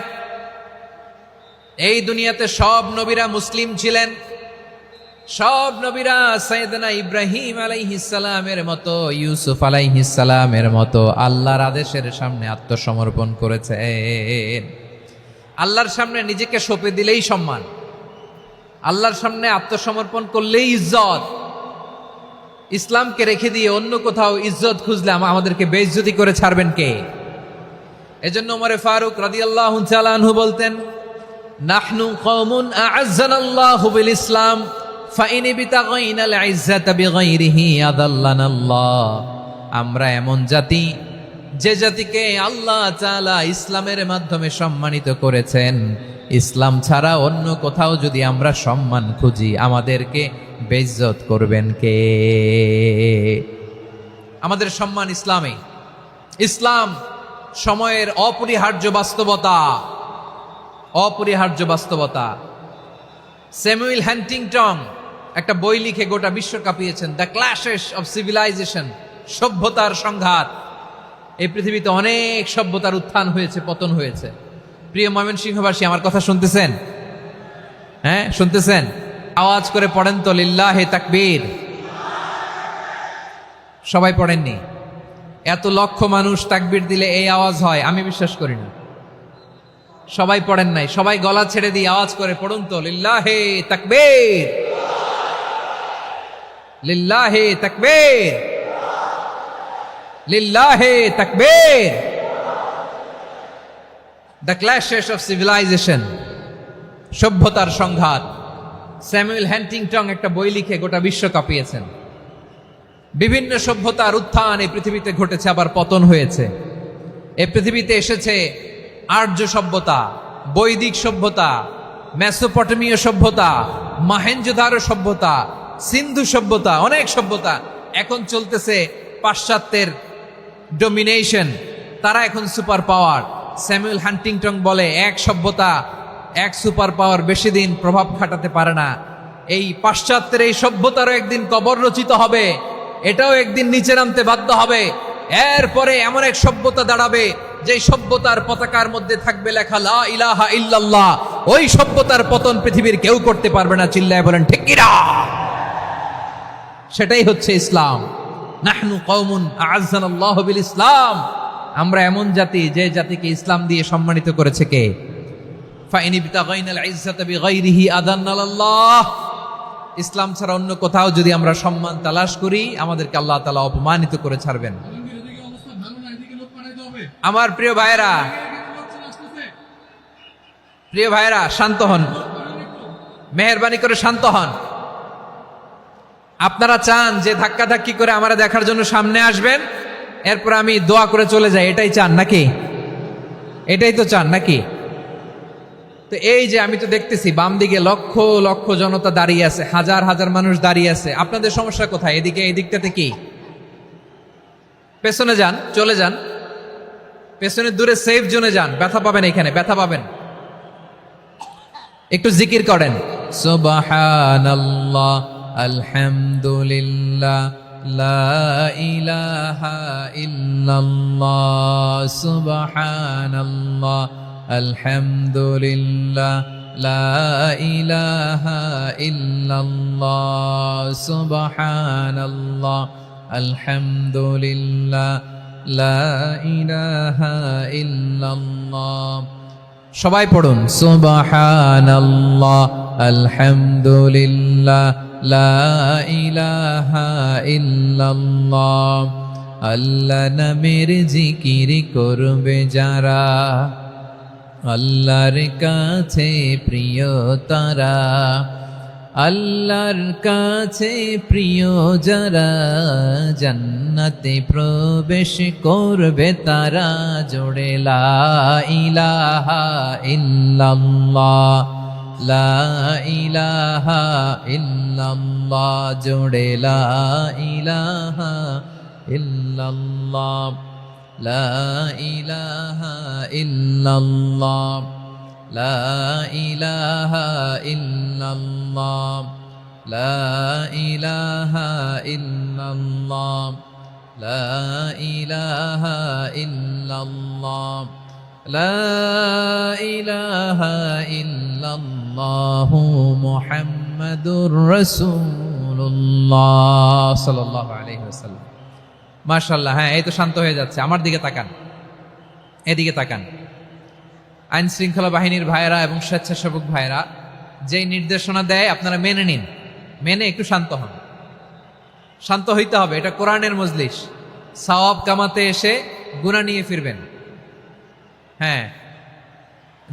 Speaker 3: এই দুনিয়াতে সব নবীরা মুসলিম ছিলেন। সব নবীরা সাইয়েদনা ইব্রাহিম আলাইহিস সালামের মতো, ইউসুফ আলাইহিস সালামের মতো আল্লাহর আদেশের সামনে আত্মসমর্পণ করেছেন। আল্লাহর সামনে নিজেকে সঁপে দিলেই সম্মান, আল্লাহর সামনে আত্মসমর্পণ করলেই ইজ্জত। ইসলামকে রেখে দিয়ে অন্য কোথাও ইজ্জত খুঁজলে আমাদেরকে বেইজ্জতি করে ছাড়বেন কে? এজন্য ওমরে ফারুক রাদিয়াল্লাহু তাআলা আনহু বলতেন, নাহনু কওমুন আ'আজ্জানাল্লাহু বিল ইসলাম ফাইন বিতাগাইনাল ইজ্জাতা বিগাইরিহি আদাল্লানাল্লাহ। আমরা এমন জাতি, যে জাতিকে আল্লাহ তাআলা ইসলামের মাধ্যমে সম্মানিত করেছেন, ইসলাম ছাড়া অন্য কোথাও যদি আমরা সম্মান খুঁজি, আমাদেরকে বেইজ্জত করবেন কে? আমাদের সম্মান ইসলামে। ইসলাম সময়ের অপরিহার্য বাস্তবতা, অপরিহার্য বাস্তবতা। স্যামুয়েল হ্যান্টিংটন একটা বই লিখে গোটা বিশ্ব কাঁপিয়েছেন, দ্য ক্ল্যাশেস অফ সিভিলাইজেশন, সভ্যতার সংঘাত। এই পৃথিবীতে অনেক সভ্যতার উত্থান হয়েছে, পতন হয়েছে। প্রিয় ময়মনসিংহবাসী, আমার কথা শুনতেছেন? হ্যাঁ, শুনতেছেন? আওয়াজ করে পড়েন তো, লিল্লাহে তাকবীর। সবাই পড়েননি? এত লক্ষ মানুষ তাকবীর দিলে এই আওয়াজ হয়? আমি বিশ্বাস করি না। সবাই পড়েন নাই, সবাই গলা ছেড়ে দিয়ে আওয়াজ করে পড়ুন তো, লিল্লাহে তাকবীর, লিল্লাহে তাকবীর, লিল্লাহে তাকবীর। দ্য ক্ল্যাশেস অফ সিভিলাইজেশন, সভ্যতার সংঘাত। স্যামুয়েল হ্যান্টিংটন একটা বই লিখে গোটা বিশ্ব কাঁপিয়েছেন। বিভিন্ন সভ্যতার উত্থান এই পৃথিবীতে ঘটেছে, আবার পতন হয়েছে। এই পৃথিবীতে এসেছে আর্য সভ্যতা, বৈদিক সভ্যতা, মেসোপটেমীয় সভ্যতা, মহেঞ্জোদারো সভ্যতা, সিন্ধু সভ্যতা, অনেক সভ্যতা। এখন চলতেছে পাশ্চাত্যের ডোমিনেশন, তারা এখন সুপার পাওয়ার। স্যামুয়েল হ্যান্টিংটন বলে, এক সভ্যতা, এক সুপার পাওয়ার বেশি দিন প্রভাব খাটাতে পারে না। এই পাশ্চাত্যের এই সভ্যতারও একদিন কবর রচিত হবে, এটাও একদিন নিচে নামতে বাধ্য হবে। এরপরে এমন এক সভ্যতা দাঁড়াবে, যে সভ্যতার পতাকার মধ্যে থাকবে লেখা লা ইলাহা ইল্লাল্লাহ। ওই সভ্যতার পতন পৃথিবীর কেউ করতে পারবে না। চিল্লায় বলেন ঠিক কিনা? সেটাই হচ্ছে ইসলাম। নাহনু কওমুন আ'আজ্জানাল্লাহু বিল ইসলাম। আমরা এমন জাতি, যে জাতিকে ইসলাম দিয়ে সম্মানিত করেছে কে? ফাইন বিতাগাইনাল ইজ্জাতা বিগাইরিহি আদান্নাল্লাহ। ইসলাম ছাড়া অন্য কোথাও যদি আমরা সম্মান তালাশ করি, আমাদেরকে আল্লাহ তাআলা অপমানিত করে ছাড়বেন। আমার প্রিয় ভাইয়েরা, প্রিয় ভাইয়েরা, শান্ত হন, মেহেরবানি করে শান্ত হন। আপনারা চান যে ধাক্কাধাক্কি করে আমরা দেখার জন্য সামনে আসবেন, এরপর আমি দোয়া করে চলে যাই, এটাই চান নাকি? এটাই তো চান নাকি? তো এই যে আমি তো দেখতেছি বাম দিকে লক্ষ লক্ষ জনতা দাঁড়িয়ে আছে, হাজার হাজার মানুষ দাঁড়িয়ে আছে। আপনাদের সমস্যা কোথায়? এদিকে, এই দিকটাতে কি? পেছনে যান, চলে যান, পেছনে দূরে সেফ জোনে যান। ব্যথা পাবেন, এখানে ব্যথা পাবেন। একটু জিকির করেন, সুবহানাল্লাহ, আলহামদুলিল্লাহ, লা ইলাহা ইল্লাল্লাহ, সুবহানাল্লাহ, আলহামদুলিল্লাহ, লা ইলাহা ইল্লাল্লাহ, সুবহানাল্লাহ, আলহামদুলিল্লাহ, লা ইলাহা ইল্লাল্লাহ। সবাই পড়ুন সুবহানাল্লাহ আলহামদুলিল্লাহ লা ইলাহা ইল্লাল্লাহ। আল্লাহ নামের জিকির করবে যারা, আল্লাহর কাছে প্রিয় তারা, আল্লাহর কাছে প্রিয় যারা, জান্নাতে প্রবেশ করবে তারা। জোড়ে লা ইলাহা ইল্লাল্লাহ, লা ইলাহা ইল্লাল্লাহ। জোড়ে লা ইলাহা ইল্লাল্লাহ, লা ইলাহা ইল্লাল্লাহ, লা ইলাহা ইল্লাল্লাহ, লা ইলাহা ইল্লাল্লাহ, লা ইলাহা ইল্লাল্লাহ, লা ইলাহা ইল্লাল্লাহ মুহাম্মাদুর রাসূলুল্লাহ সাল্লাল্লাহু আলাইহি ওয়াসাল্লাম। মাশাআল্লাহ। হ্যাঁ, এই তো শান্ত হয়ে যাচ্ছে। আমার দিকে তাকান, এদিকে তাকান। আইন শৃঙ্খলা বাহিনীর ভাইয়েরা এবং স্বেচ্ছাসেবক ভাইয়েরা যেই নির্দেশনা দেয় আপনারা মেনে নিন, মেনে একটু শান্ত হন। শান্ত হইতে হবে, এটা কোরআনের মজলিস। সওয়াব কামাতে এসে গুনাহ নিয়ে ফিরবেন। হ্যাঁ,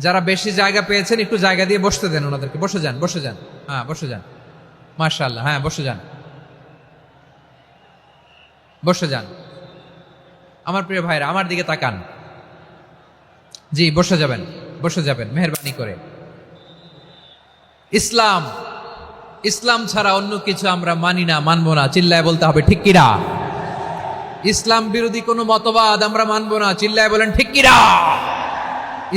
Speaker 3: যারা বেশি জায়গা পেয়েছেন একটু জায়গা দিয়ে বসতে দেন ওনাদেরকে। বসে যান, বসে যান। হ্যাঁ, বসে যান। মাশাআল্লাহ। হ্যাঁ, বসে যান, বসে যান। আমার প্রিয় ভাইরা আমার দিকে তাকান। জি, বসে যাবেন, বসে যাবেন মেহেরবানি করে। ইসলাম, ইসলাম ছাড়া অন্য কিছু আমরা মানি না, মানবো না। চিল্লায় বলতে হবে ঠিক কিনা। ইসলাম বিরোধী কোনো মতবাদ আমরা মানবো না। চিল্লায় বলেন ঠিক কিনা।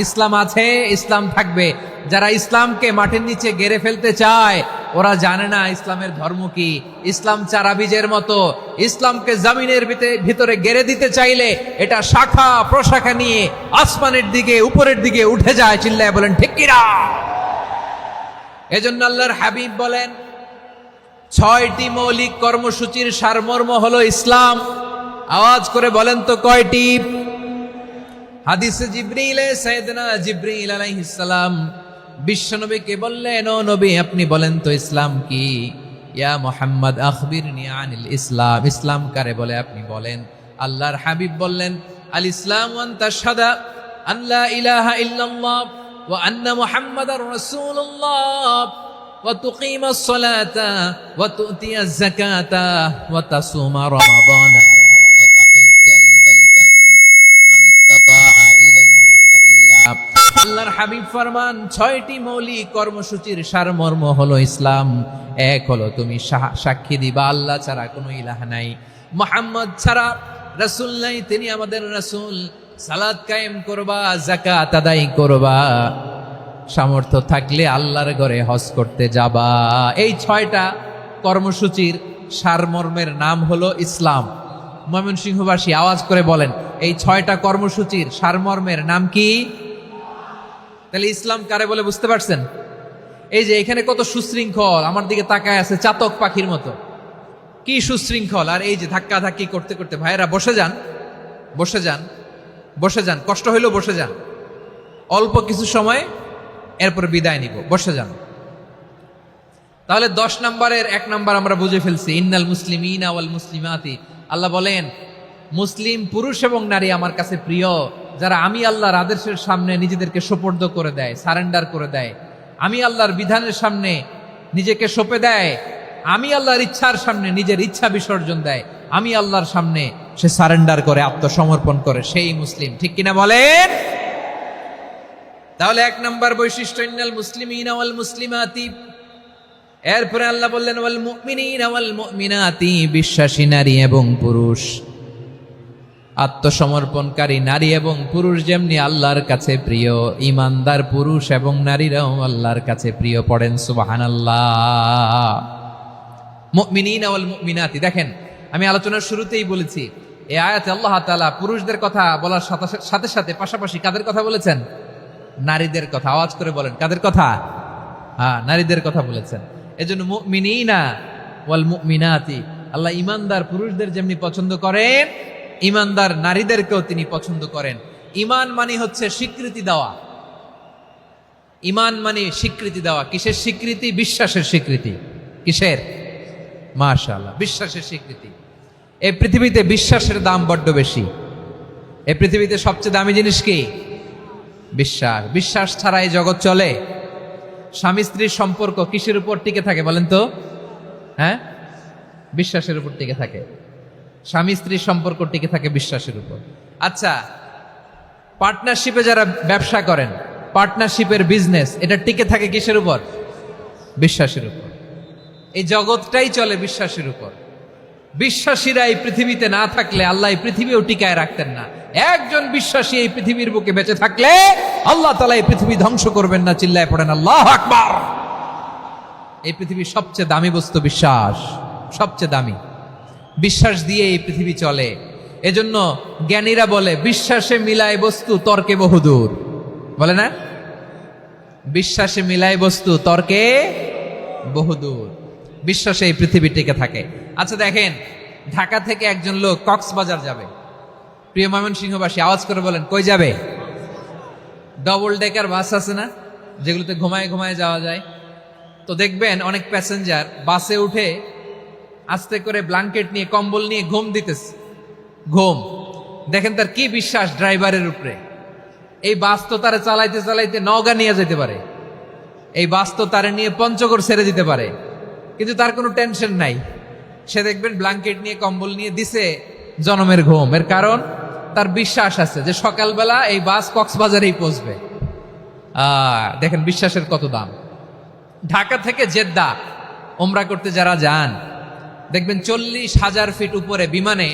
Speaker 3: ইসলাম আছে, ইসলাম থাকবে। যারা ইসলামকে মাটির নিচে গেড়ে ফেলতে চায় ওরা জানে না ইসলামের ধর্ম কি। ইসলাম চারা বীজের মতো, ইসলামকে জমিনের ভিতরে গেড়ে দিতে চাইলে এটা শাখা প্রশাখা নিয়ে আসমানের দিকে উপরের দিকে উঠে যায়। চিল্লায় বলেন ঠিক কিনা। এজন্য আল্লাহর হাবিব বলেন ৬টি মৌলিক কর্মসূচির সারমর্ম হলো ইসলাম। আওয়াজ করে বলেন তো কয়টি? হাদিসে জিবরিলে সাইয়েদনা জিবরিল আলাইহিস সালাম বিশ্বনবীকে বললেন, ও নবী আপনি বলেন তো ইসলাম কি? ইয়া মুহাম্মদ আখবিরনি আনিল ইসলাম। ইসলাম কারে বলে আপনি বলেন। আল্লাহর হাবিব বললেন, আল ইসলাম আন তাশহাদা আন লা ইলাহা ইল্লাল্লাহ ওয়া আন্না মুহাম্মাদার রাসূলুল্লাহ ওয়া তুকিমাস সালাতা ওয়া তুতিয়াজ যাকাতা ওয়া তাসুমা রমাদানা ওয়া তাহুজ্জাল বাইতা মান ইসতাতাআ ইলাইহি সাবিলা। আল্লাহর হাবিব ফরমান ৬টি মৌলিক কর্মসূচির সারমর্ম হলো ইসলাম। এক হলো তুমি সাক্ষী দিবা আল্লাহ ছাড়া কোনো ইলাহ নাই, মুহাম্মদ ছাড়া রাসূল নাই, তিনি আমাদের রাসূল। সালাত কায়েম করবা, যাকাত আদায় করবা, সামর্থ্য থাকলে আল্লাহর ঘরে হজ করতে যাবা। এই ৬টা কর্মসূচির সারমর্মের নাম হলো ইসলাম। ময়মনসিংহবাসী আওয়াজ করে বলেন, এই ৬টা কর্মসূচির সারমর্মের নাম কি? তাহলে ইসলাম কারে বলে বুঝতে পারছেন? এই যে এখানে কত সুশৃঙ্খল, আমার দিকে তাকায় আছে চাতক পাখির মতো, কি সুশৃঙ্খল। আর এই যে ধাক্কা ধাক্কি করতে করতে, ভাইরা বসে যান, বসে যান, বসে যান। কষ্ট হইলেও বসে যান, অল্প কিছু সময়, এরপর বিদায় নিব। বসে যান। তাহলে ১০ নম্বরের ১ নম্বর আমরা বুঝে ফেলছি, ইন্নাল মুসলিমিনা ওয়াল মুসলিমাতি। আল্লাহ বলেন মুসলিম পুরুষ এবং নারী আমার কাছে প্রিয়, যারা আমি আল্লাহর আদেশের সামনে নিজেদেরকে সোপর্দ করে দেয়, সারেন্ডার করে দেয়, আমি আল্লাহর বিধানের সামনে নিজেকে সঁপে দেয়, আমি আল্লাহর ইচ্ছার সামনে নিজের ইচ্ছা বিসর্জন দেয়, আমি আল্লাহর সামনে সে সারেন্ডার করে, আত্মসমর্পণ করে, সেই মুসলিম। ঠিক কিনা বলেন? তাহলে ১ নম্বর বৈশিষ্ট্য ইন্নাল মুসলিমিনা ওয়াল মুসলিমাতি। এরপরে আল্লাহ বললেন ওয়াল মুমিনিনা ওয়াল মুমিনাতি, বিশ্বাসী নারী এবং পুরুষ, আত্মসমর্পণকারী নারী এবং পুরুষ যেমনি আল্লাহর কাছে প্রিয়, ইমানদার পুরুষ এবং নারীরাও আল্লাহর কাছে প্রিয়। পড়েন সুবহানাল্লাহ। মুমিনিনা ওয়াল মুমিনাতি। দেখেন, আমি আলোচনার শুরুতেই বলেছি এই আয়াতে আল্লাহ তাআলা পুরুষদের কথা বলার সাথে সাথে পাশাপাশি কাদের কথা বলেছেন? নারীদের কথা। আওয়াজ করে বলেন কাদের কথা? হ্যাঁ, নারীদের কথা বলেছেন। এজন্য মুমিনিনা ওয়াল মুমিনাতি, আল্লাহ ইমানদার পুরুষদের যেমনি পছন্দ করেন ইমানদার নারীদেরকেও তিনি পছন্দ করেন। ঈমান মানে হচ্ছে স্বীকৃতি দেওয়া। ঈমান মানে স্বীকৃতি দেওয়া। কিসের স্বীকৃতি? বিশ্বাসের স্বীকৃতি। কিসের? মাশাআল্লাহ, বিশ্বাসের স্বীকৃতি। এই পৃথিবীতে বিশ্বাসের দাম বড্ড বেশি। এই পৃথিবীতে সবচেয়ে দামি জিনিস কি? বিশ্বাস। বিশ্বাস ছাড়া এই জগৎ চলে? স্বামী স্ত্রীর সম্পর্ক কিসের উপর টিকে থাকে বলেন তো? হ্যাঁ, বিশ্বাসের উপর টিকে থাকে। স্বামী স্ত্রীর সম্পর্ক টিকে থাকে বিশ্বাসের উপর। আচ্ছা, পার্টনারশিপে যারা ব্যবসা করেন, পার্টনারশিপের বিজনেস, এটা টিকে থাকে কিসের উপর? বিশ্বাসের উপর। এই জগৎটাই চলে বিশ্বাসের উপর। বিশ্বাসীরা এই পৃথিবীতে না থাকলে আল্লাহ এই পৃথিবীও টিকায় রাখতেন না। একজন বিশ্বাসী এই পৃথিবীর বুকে বেঁচে থাকলে আল্লাহ তাআলা এই পৃথিবী ধ্বংস করবেন না। চিল্লায় পড়েন আল্লাহু আকবার। এই পৃথিবীর সবচেয়ে দামি বস্তু বিশ্বাস, সবচেয়ে দামি। বিশ্বাস দিয়ে এই পৃথিবী চলে। এজন্য জ্ঞানীরা বলে বিশ্বাসে মিলায় বস্তু, তর্কে বহুদূর। বলে না? বিশ্বাসে মিলায় বস্তু, তর্কে বহুদূর। বিশ্বাসে এই পৃথিবী টিকে থাকে। আচ্ছা দেখেন, ঢাকা থেকে একজন লোক কক্সবাজার যাবে। প্রিয় ময়মনসিংহবাসী আওয়াজ করে বলেন, কই যাবে? ডবল ডেকার বাস আছে না, যেগুলোতে ঘুমায় ঘুমায় যাওয়া যায়। তো দেখবেন অনেক প্যাসেঞ্জার বাসে উঠে আস্তে করে ব্ল্যাঙ্কেট নিয়ে, কম্বল নিয়ে ঘুম দিতেছে। ঘুম দেখেন তার কি বিশ্বাস ড্রাইভারের উপরে। এই বাস তো তারা চালাইতে চালাইতে নওগাঁ নিয়ে যেতে পারে, এই বাস তো তারা নিয়ে পঞ্চগড় ছেড়ে দিতে পারে, কিন্তু তার কোনো টেনশন নাই। সে দেখবেন ব্ল্যাঙ্কেট নিয়ে, কম্বল নিয়ে দিছে জনমের ঘুম। এর কারণ তার বিশ্বাস আছে যে সকালবেলা এই বাস কক্সবাজারেই পৌঁছবে। দেখেন বিশ্বাসের কত দাম। ঢাকা থেকে জেদ্দা ওমরা করতে যারা যান, দেখবেন 40,000 ফিট উপরে বিমানে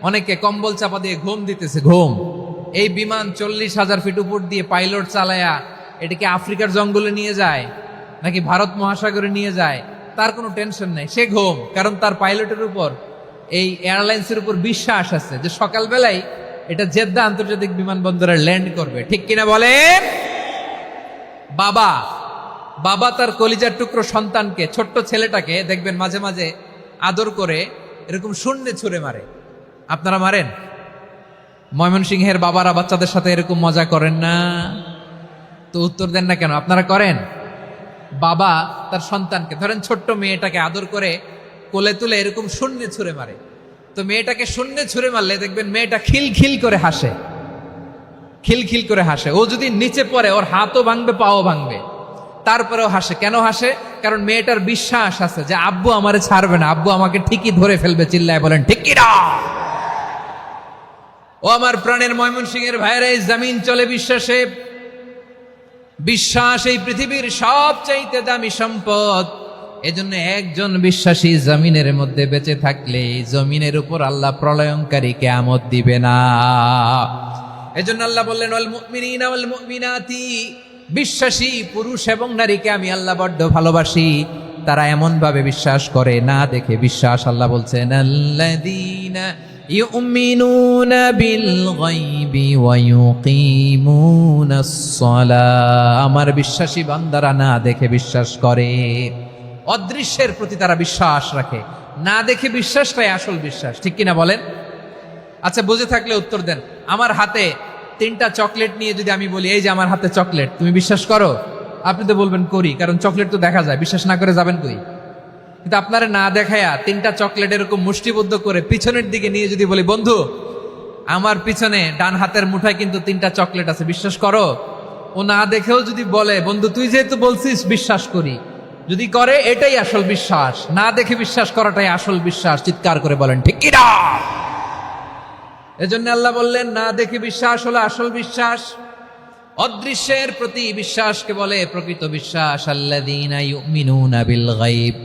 Speaker 3: অনেকে কম্বল চাপা দিয়ে ঘুম দিতেছে। ঘুম। এই বিমান 40,000 ফিট উপর দিয়ে পাইলট চালায়া এটাকে আফ্রিকার জঙ্গলে নিয়ে যায় নাকি ভারত মহাসাগরে নিয়ে যায়, তার কোনো টেনশন নাই। সে ঘুম, কারণ তার পাইলটের উপর, এই এয়ারলাইন্সের উপর বিশ্বাস আছে যে সকালবেলায় এটা জেদ্দা আন্তর্জাতিক বিমানবন্দরে ল্যান্ড করবে। ঠিক কিনা বলেন? বাবা তার কলিজার টুকরো সন্তানকে, ছোট্ট ছেলেটাকে দেখবেন মাঝে মাঝে আদর করে এরকম শূন্যে ছুঁড়ে মারে। আপনারা মারেন? ময়মনসিংহের বাবারা বাচ্চাদের সাথে এরকম মজা করেন না? তো উত্তর দেন না কেন? আপনারা করেন? বাবা তার সন্তানকে, ধরেন ছোট্ট মেয়েটাকে আদর করে কোলে তুলে এরকম শূন্যে ছুঁড়ে মারে। তো মেয়েটাকে শূন্যে ছুঁড়ে মারলে দেখবেন মেয়েটা খিলখিল করে হাসে, খিলখিল করে হাসে। ও যদি নিচে পড়ে ওর হাতও ভাঙবে, পাও ভাঙবে, তারপরেও হাসে। কেন হাসে? কারণ মেয়েটার বিশ্বাস আছে যে আব্বু আমারে ছাড়বে না, আব্বু আমাকে ঠিকই ধরে ফেলবে। চিল্লায় বলেন ঠিক কিনা? ও আমার প্রাণের ময়মনসিংহের ভাইয়েরা, এই জমিন চলে বিশ্বাসে। বিশ্বাস এই পৃথিবীর সবচাইতে দামি সম্পদ। এজন্য একজন বিশ্বাসী জমিনের মধ্যে বেঁচে থাকলে জমিনের উপর আল্লাহ প্রলয়ঙ্কারী কিয়ামত দিবে না। এজন্য আল্লাহ বললেন, ওয়াল মুমিনিনা ওয়াল মুমিনাতি, বিশ্বাসী পুরুষ এবং নারীকে আমি আল্লাহ বড্ড ভালোবাসি। তারা এমন ভাবে বিশ্বাস করে না দেখে বিশ্বাস। আল্লাহ বলছেন, আল্লাযীনা ইউমিনুনা বিল গায়বি ওয়া ইউকিমুনাস সালাহ। আমার বিশ্বাসী বান্দারা না দেখে বিশ্বাস করে। অদৃশ্যের প্রতি তারা বিশ্বাস রাখে, না দেখে বিশ্বাসটাই আসল বিশ্বাস। ঠিক কিনা বলেন? আচ্ছা, বুঝে থাকলে উত্তর দেন। আমার হাতে 3টা চকলেট নিয়ে যদি আমি বলি, এই যে আমার হাতে চকলেট, তুমি বিশ্বাস করো? আপনি তো বলবেন করি, কারণ চকলেট তো দেখা যায়। বিশ্বাস না করে যাবেন কই? কিন্তু আপনারা না দেখায়া 3টা চকলেট এরকম মুষ্টিবদ্ধ করে পিছনের দিকে নিয়ে যদি বলি, বন্ধু আমার পিছনে ডান হাতের মুঠায় কিন্তু 3টা চকলেট আছে, বিশ্বাস করো? ও না দেখেও যদি বলে, বন্ধু তুই যেহেতু বলছিস বিশ্বাস করি, যদি করে এটাই আসল বিশ্বাস। না দেখে বিশ্বাস করাটাই আসল বিশ্বাস। চিৎকার করে বলেন ঠিক কিনা? এজন্য আল্লাহ বললেন, না দেখে বিশ্বাস হলো আসল বিশ্বাস। অদৃশ্যের প্রতি বিশ্বাসকে বলে প্রকৃত বিশ্বাস। আল্লাযীনা ইউমিনুনা বিল গায়ব,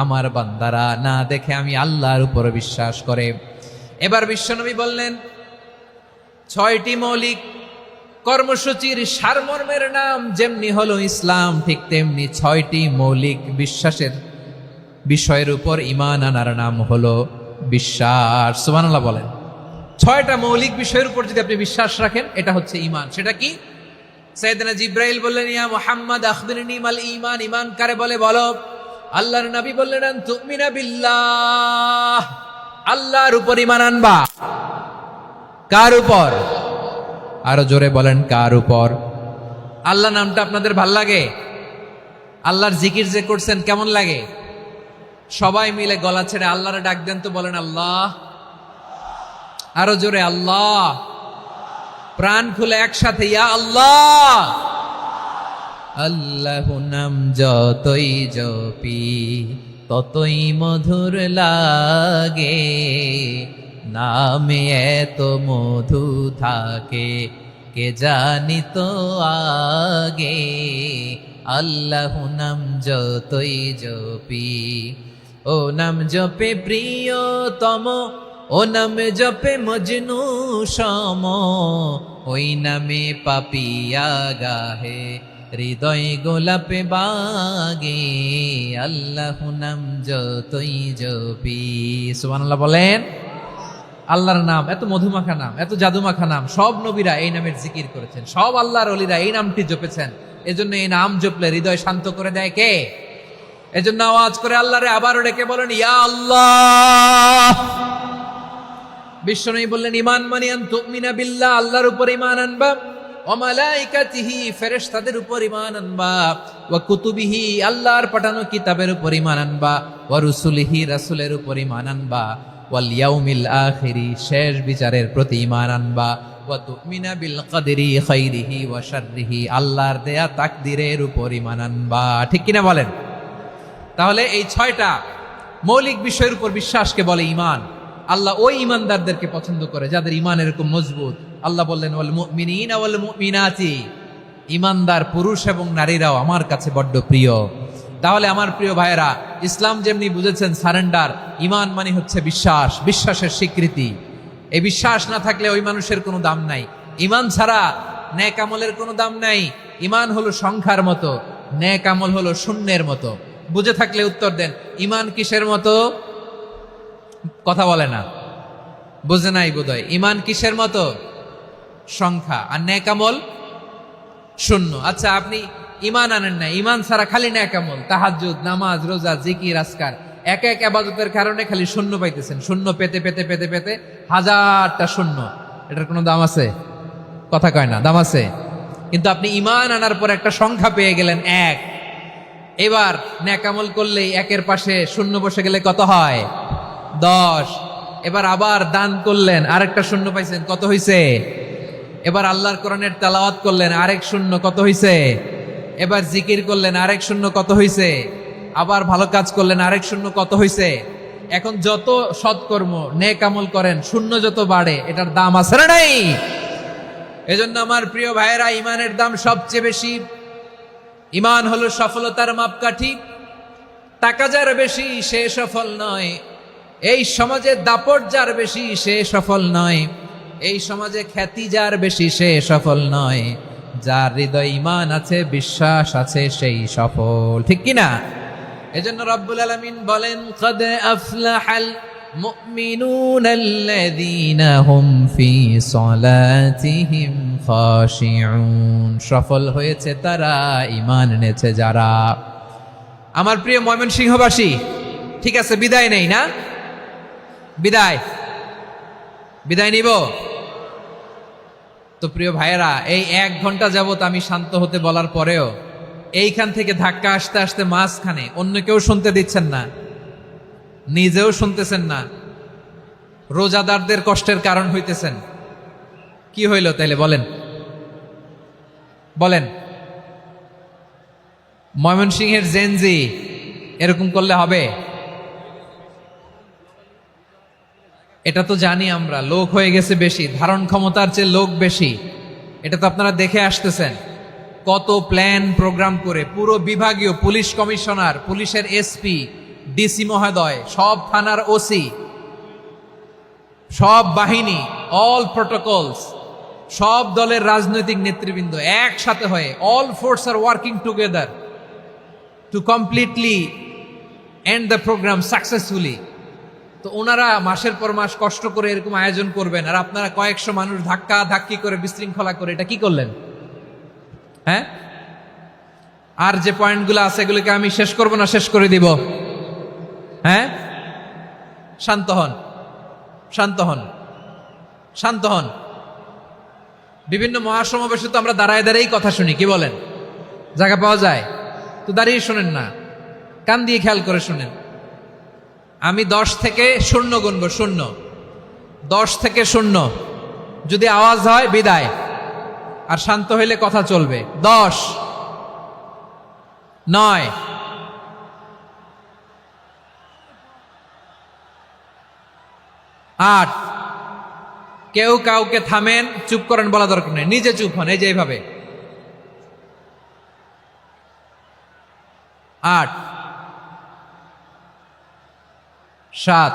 Speaker 3: আমার বান্দারা না দেখে আমি আল্লাহর উপর বিশ্বাস করে। এবার বিশ্বনবী বললেন, 6টি মৌলিক কর্মসূচির সারমর্মের নাম যেমনি হলো ইসলাম, ঠিক তেমনি 6টি মৌলিক বিশ্বাসের বিষয়ের উপর ঈমান আনার নাম হলো বিশ্বাস। সুবহানাল্লাহ বলেন। 6টা মৌলিক বিষয়ের উপর যদি আপনি বিশ্বাস রাখেন, এটা হচ্ছে ঈমান। সেটা কি? সাইয়েদনা জিবরাইল বললেন, ইয়া মুহাম্মদ আখবিরনি মাল ঈমান। ঈমান কারে বলে বলো। আল্লাহর নবী বললেন, তুমিনা বিল্লাহ, আল্লাহর উপর ঈমান আনবা। কার উপর? আরো জোরে বলেন, কার উপর? আল্লাহ নামটা আপনাদের ভাল লাগে? আল্লাহর জিকির যে করছেন কেমন লাগে? সবাই মিলে গলা ছেড়ে আল্লাহরে ডাক দেন তো, বলেন আল্লাহ। আরো জোরে আল্লাহ। প্রাণ খুলে একসাথে ইয়া আল্লাহ। আল্লাহ নাম যতই জপি ততই মধুর লাগে, নামে এত মধু থাকে কে জানি তো আগে। আল্লাহ নাম যতই জপি, ও নাম জপে প্রিয়তম, ও নাম জপে মজনু সম, ওই নামে পাপিয়া গাহে হৃদয় গোলাপে বাগে। আল্লাহ নাম যতই জপি। সুবহানাল্লাহ বলেন। আল্লাহর নাম এত মধুমাখা নাম, এত জাদুমাখা নাম, সব নবীরা এই নামের জিকির করেছেন, সব আল্লাহর ওলিরা এই নামটি জপেছেন। এজন্য এই নাম জপলে হৃদয় শান্ত করে দেয় কে? এজন্য আওয়াজ করে আল্লাহরে আবারও ডেকে বলেন ইয়া আল্লাহ। বিশ্বনবী বললেন ঈমান মানে আন তুমিনা বিল্লাহ, আল্লাহর উপর ঈমান আনবা, ওয়া মালাইকাতিহি ফেরেশতাদের উপর ঈমান আনবা, ওয়া কুতুবিহি আল্লাহর পাঠানো কিতাবের উপর ঈমান আনবা, ওয়া রুসুলিহি রাসূলের উপর ঈমান আনবা, ওয়াল ইয়াউমিল আখিরি শেষ বিচারের প্রতি ঈমান আনবা, ওয়া তুমিনা বিল কদরি খাইরিহি ওয়া শাররিহি আল্লাহর দেয়া তাকদীরের উপর ঈমান আনবা। ঠিক কিনা বলেন? তাহলে এই 6টা মৌলিক বিষয়ের উপর বিশ্বাসকে বলে ঈমান। আল্লাহ ওই ঈমানদারদেরকে পছন্দ করে যাদের ঈমান এরকম মজবুত। আল্লাহ বললেন ওয়াল মুমিনিনা ওয়াল মুমিনাতি, ঈমানদার পুরুষ এবং নারীরাও আমার কাছে বড্ড প্রিয়। তাহলে আমার প্রিয় ভাইয়েরা, ইসলাম যেমনি বুঝেছেন সারেন্ডার, ঈমান মানে হচ্ছে বিশ্বাস, বিশ্বাসের স্বীকৃতি। এই বিশ্বাস না থাকলে ওই মানুষের কোনো দাম নাই। ঈমান ছাড়া নেক আমলের কোনো দাম নাই। ঈমান হলো সংখ্যার মতো, নেক আমল হলো শূন্যের মতো। বুঝে থাকলে উত্তর দেন, ঈমান কিসের মতো? কথা বলে না, বুঝে নাই বোধহয়। ঈমান কিসের মতো? সংখ্যা। আর নেক আমল শূন্য। আচ্ছা, আপনি ঈমান আনেন না, ঈমান ছাড়া খালি নেক আমল, তাহাজ্জুদ, নামাজ, রোজা, জিকির, আজকার, এক এক ইবাদতের কারণে খালি শূন্য পাইতেছেন। শূন্য পেতে পেতে পেতে পেতে হাজারটা শূন্য। এটার কোনো দাম আছে? কথা কয় না, দাম আছে। কিন্তু আপনি ঈমান আনার পর একটা সংখ্যা পেয়ে গেলেন, এক। এবার নেক আমল করলেই একের পাশে শূন্য বসে গেলে কত হয়? 10। এবার আবার দান করলেন, আরেকটা শূন্য পাইছেন, কত হইছে? এবার আল্লাহর কোরআনের তেলাওয়াত করলেন, আরেক শূন্য, কত হইছে? এবার জিকির করলেন, আরেক শূন্য, কত হইছে? আবার ভালো কাজ করলেন, আরেক শূন্য, কত হইছে? এখন যত সৎকর্ম নেক আমল করেন, শূন্য যত বাড়ে, এটার দাম আছে না নাই? এজন্য আমার প্রিয় ভাইয়েরা, ঈমানের দাম সবচেয়ে বেশি। ঈমান হলো সফলতার মাপকাঠি। টাকা যার বেশি সে সফল নয়, এই সমাজে দাপট যার বেশি সে সফল নয়, এই সমাজে খ্যাতি যার বেশি সে সফল নয়, যার হৃদয় ঈমান আছে, বিশ্বাস আছে, সেই সফল। ঠিক কিনা? এজন্য রব্বুল আলামিন বলেন কদ আফলাহাল মুমিনুনাল্লাযীনা হুম ফি সলাতিহিম খাশিউন, সফল হয়েছে তারা, ঈমান এনেছে যারা। আমার প্রিয় ময়মনসিংহবাসী, ঠিক আছে, বিদায় নেই না? বিদায় নিব তো? প্রিয় ভাইয়েরা, এই 1 ঘন্টা যাবত আমি শান্ত হতে বলার পরেও এইখান থেকে ধাক্কা আসতে আসতে মাঝখানে অন্য কেউ শুনতে দিচ্ছেন না, নিজেও শুনতেছেন না, রোজাদারদের কষ্টের কারণ হইতেছেন। কি হইল তাইলে বলেন? বলেন, ময়মনসিংহের জেনজি এরকম করলে হবে? এটা তো জানি আমরা, লোক হয়ে গেছে বেশি, ধারণ ক্ষমতার চেয়ে লোক বেশি। এটা তো আপনারা দেখে আসতেছেন, কত প্ল্যান প্রোগ্রাম করে পুরো বিভাগীয় পুলিশ কমিশনার, পুলিশের এসপি, ডিসি মহোদয়, সব থানার ওসি, সব বাহিনী, অল প্রোটোকলস, সব দলের রাজনৈতিক নেতৃবৃন্দ একসাথে হয়ে, all force are working together to completely end the programme successfully. তো ওনারা মাসের পর মাস কষ্ট করে এরকম আয়োজন করবেন, আর আপনারা কয়েকশো মানুষ ধাক্কা ধাক্কি করে বিশৃঙ্খলা করে এটা কি করলেন? হ্যাঁ, আর যে পয়েন্টগুলো আছে এগুলোকে আমি শেষ করব না শেষ করে দিব? হ্যাঁ, শান্ত হন, শান্ত হন, শান্ত হন। বিভিন্ন মহাসমাবেশে তো আমরা দাঁড়ায় দাঁড়াই কথা শুনি, কি বলেন? জায়গা পাওয়া যায় তো দাঁড়িয়ে শোনেন না, কান দিয়ে খেয়াল করে শুনেন। আমি 10 থেকে 0 গুনবো, 0, 10 থেকে 0, যদি আওয়াজ হয় বিদায়, আর শান্ত হইলে কথা চলবে। 10, 9, 8, কেউ কাউকে থামেন, চুপ করেন বলা দরকার নেই, নিজে চুপ হন, এই যে এইভাবে। 8, 7,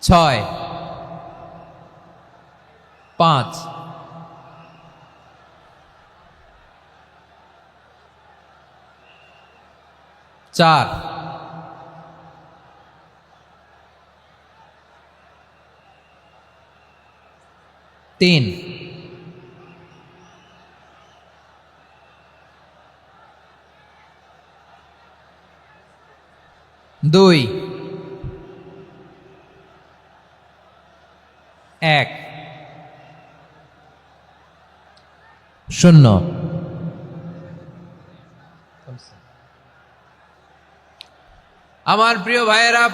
Speaker 3: 6, 5, 4, 3, 2, 1, 0। আমার প্রিয় ভাইয়েরা,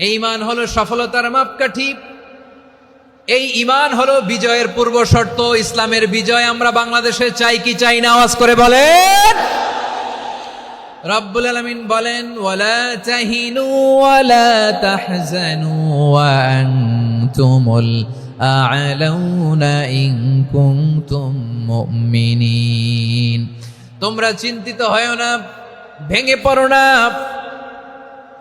Speaker 3: এই ঈমান হলো সফলতার মাপকাঠি, এই ঈমান হলো বিজয়ের পূর্ব শর্ত। ইসলামের বিজয় আমরা বাংলাদেশে চাই কি চাই না? আওয়াজ করে বলেন। রব্বুল আলামিন বলেন, ওয়ালা তাহিনু ওয়ালা তাহজানু ওয়া আনতুমুল আ'লাউনা ইন কুনতুম মুমিনিন। তোমরা চিন্তিত হয়ো না, ভেঙে পড়ো না,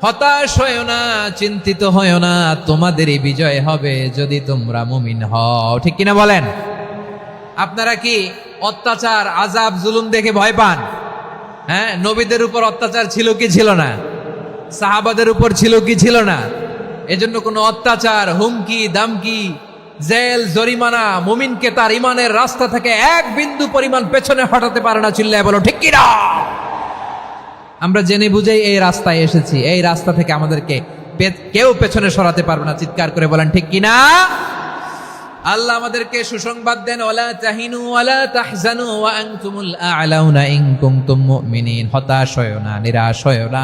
Speaker 3: হতাশ হয়ো না, চিন্তিত হয়ো না, তোমাদেরই বিজয় হবে যদি তোমরা মুমিন হও। ঠিক কিনা বলেন? আপনারা কি অত্যাচার, আযাব, জুলুম দেখে ভয় পান? হ্যাঁ, নবীদের উপর অত্যাচার ছিল কি ছিল না? সাহাবাদের উপর ছিল কি ছিল না? এজন্য কোনো অত্যাচার, হুমকি, দামকি, জেল, জরিমানা মুমিনকে তার ইমানের রাস্তা থেকে এক বিন্দু পরিমাণ পেছনে হটাতে পারে না। চিল্লায় বলো ঠিক কিনা? আমরা জেনে বুঝেই এই রাস্তায় এসেছি, এই রাস্তা থেকে আমাদেরকে কেউ পেছনে সরাতে পারবে না। চিৎকার করে বলেন ঠিক কিনা? আল্লাহ আমাদেরকে সুসংবাদ দেন, ওয়ালা তাহিনু ওয়ালা তাহজানু ওয়া আনতুমুল আ'লাউনা ইন কুনতুম মুমিনিন। হতাশ হয়ো না, নিরাশ হয়ো না,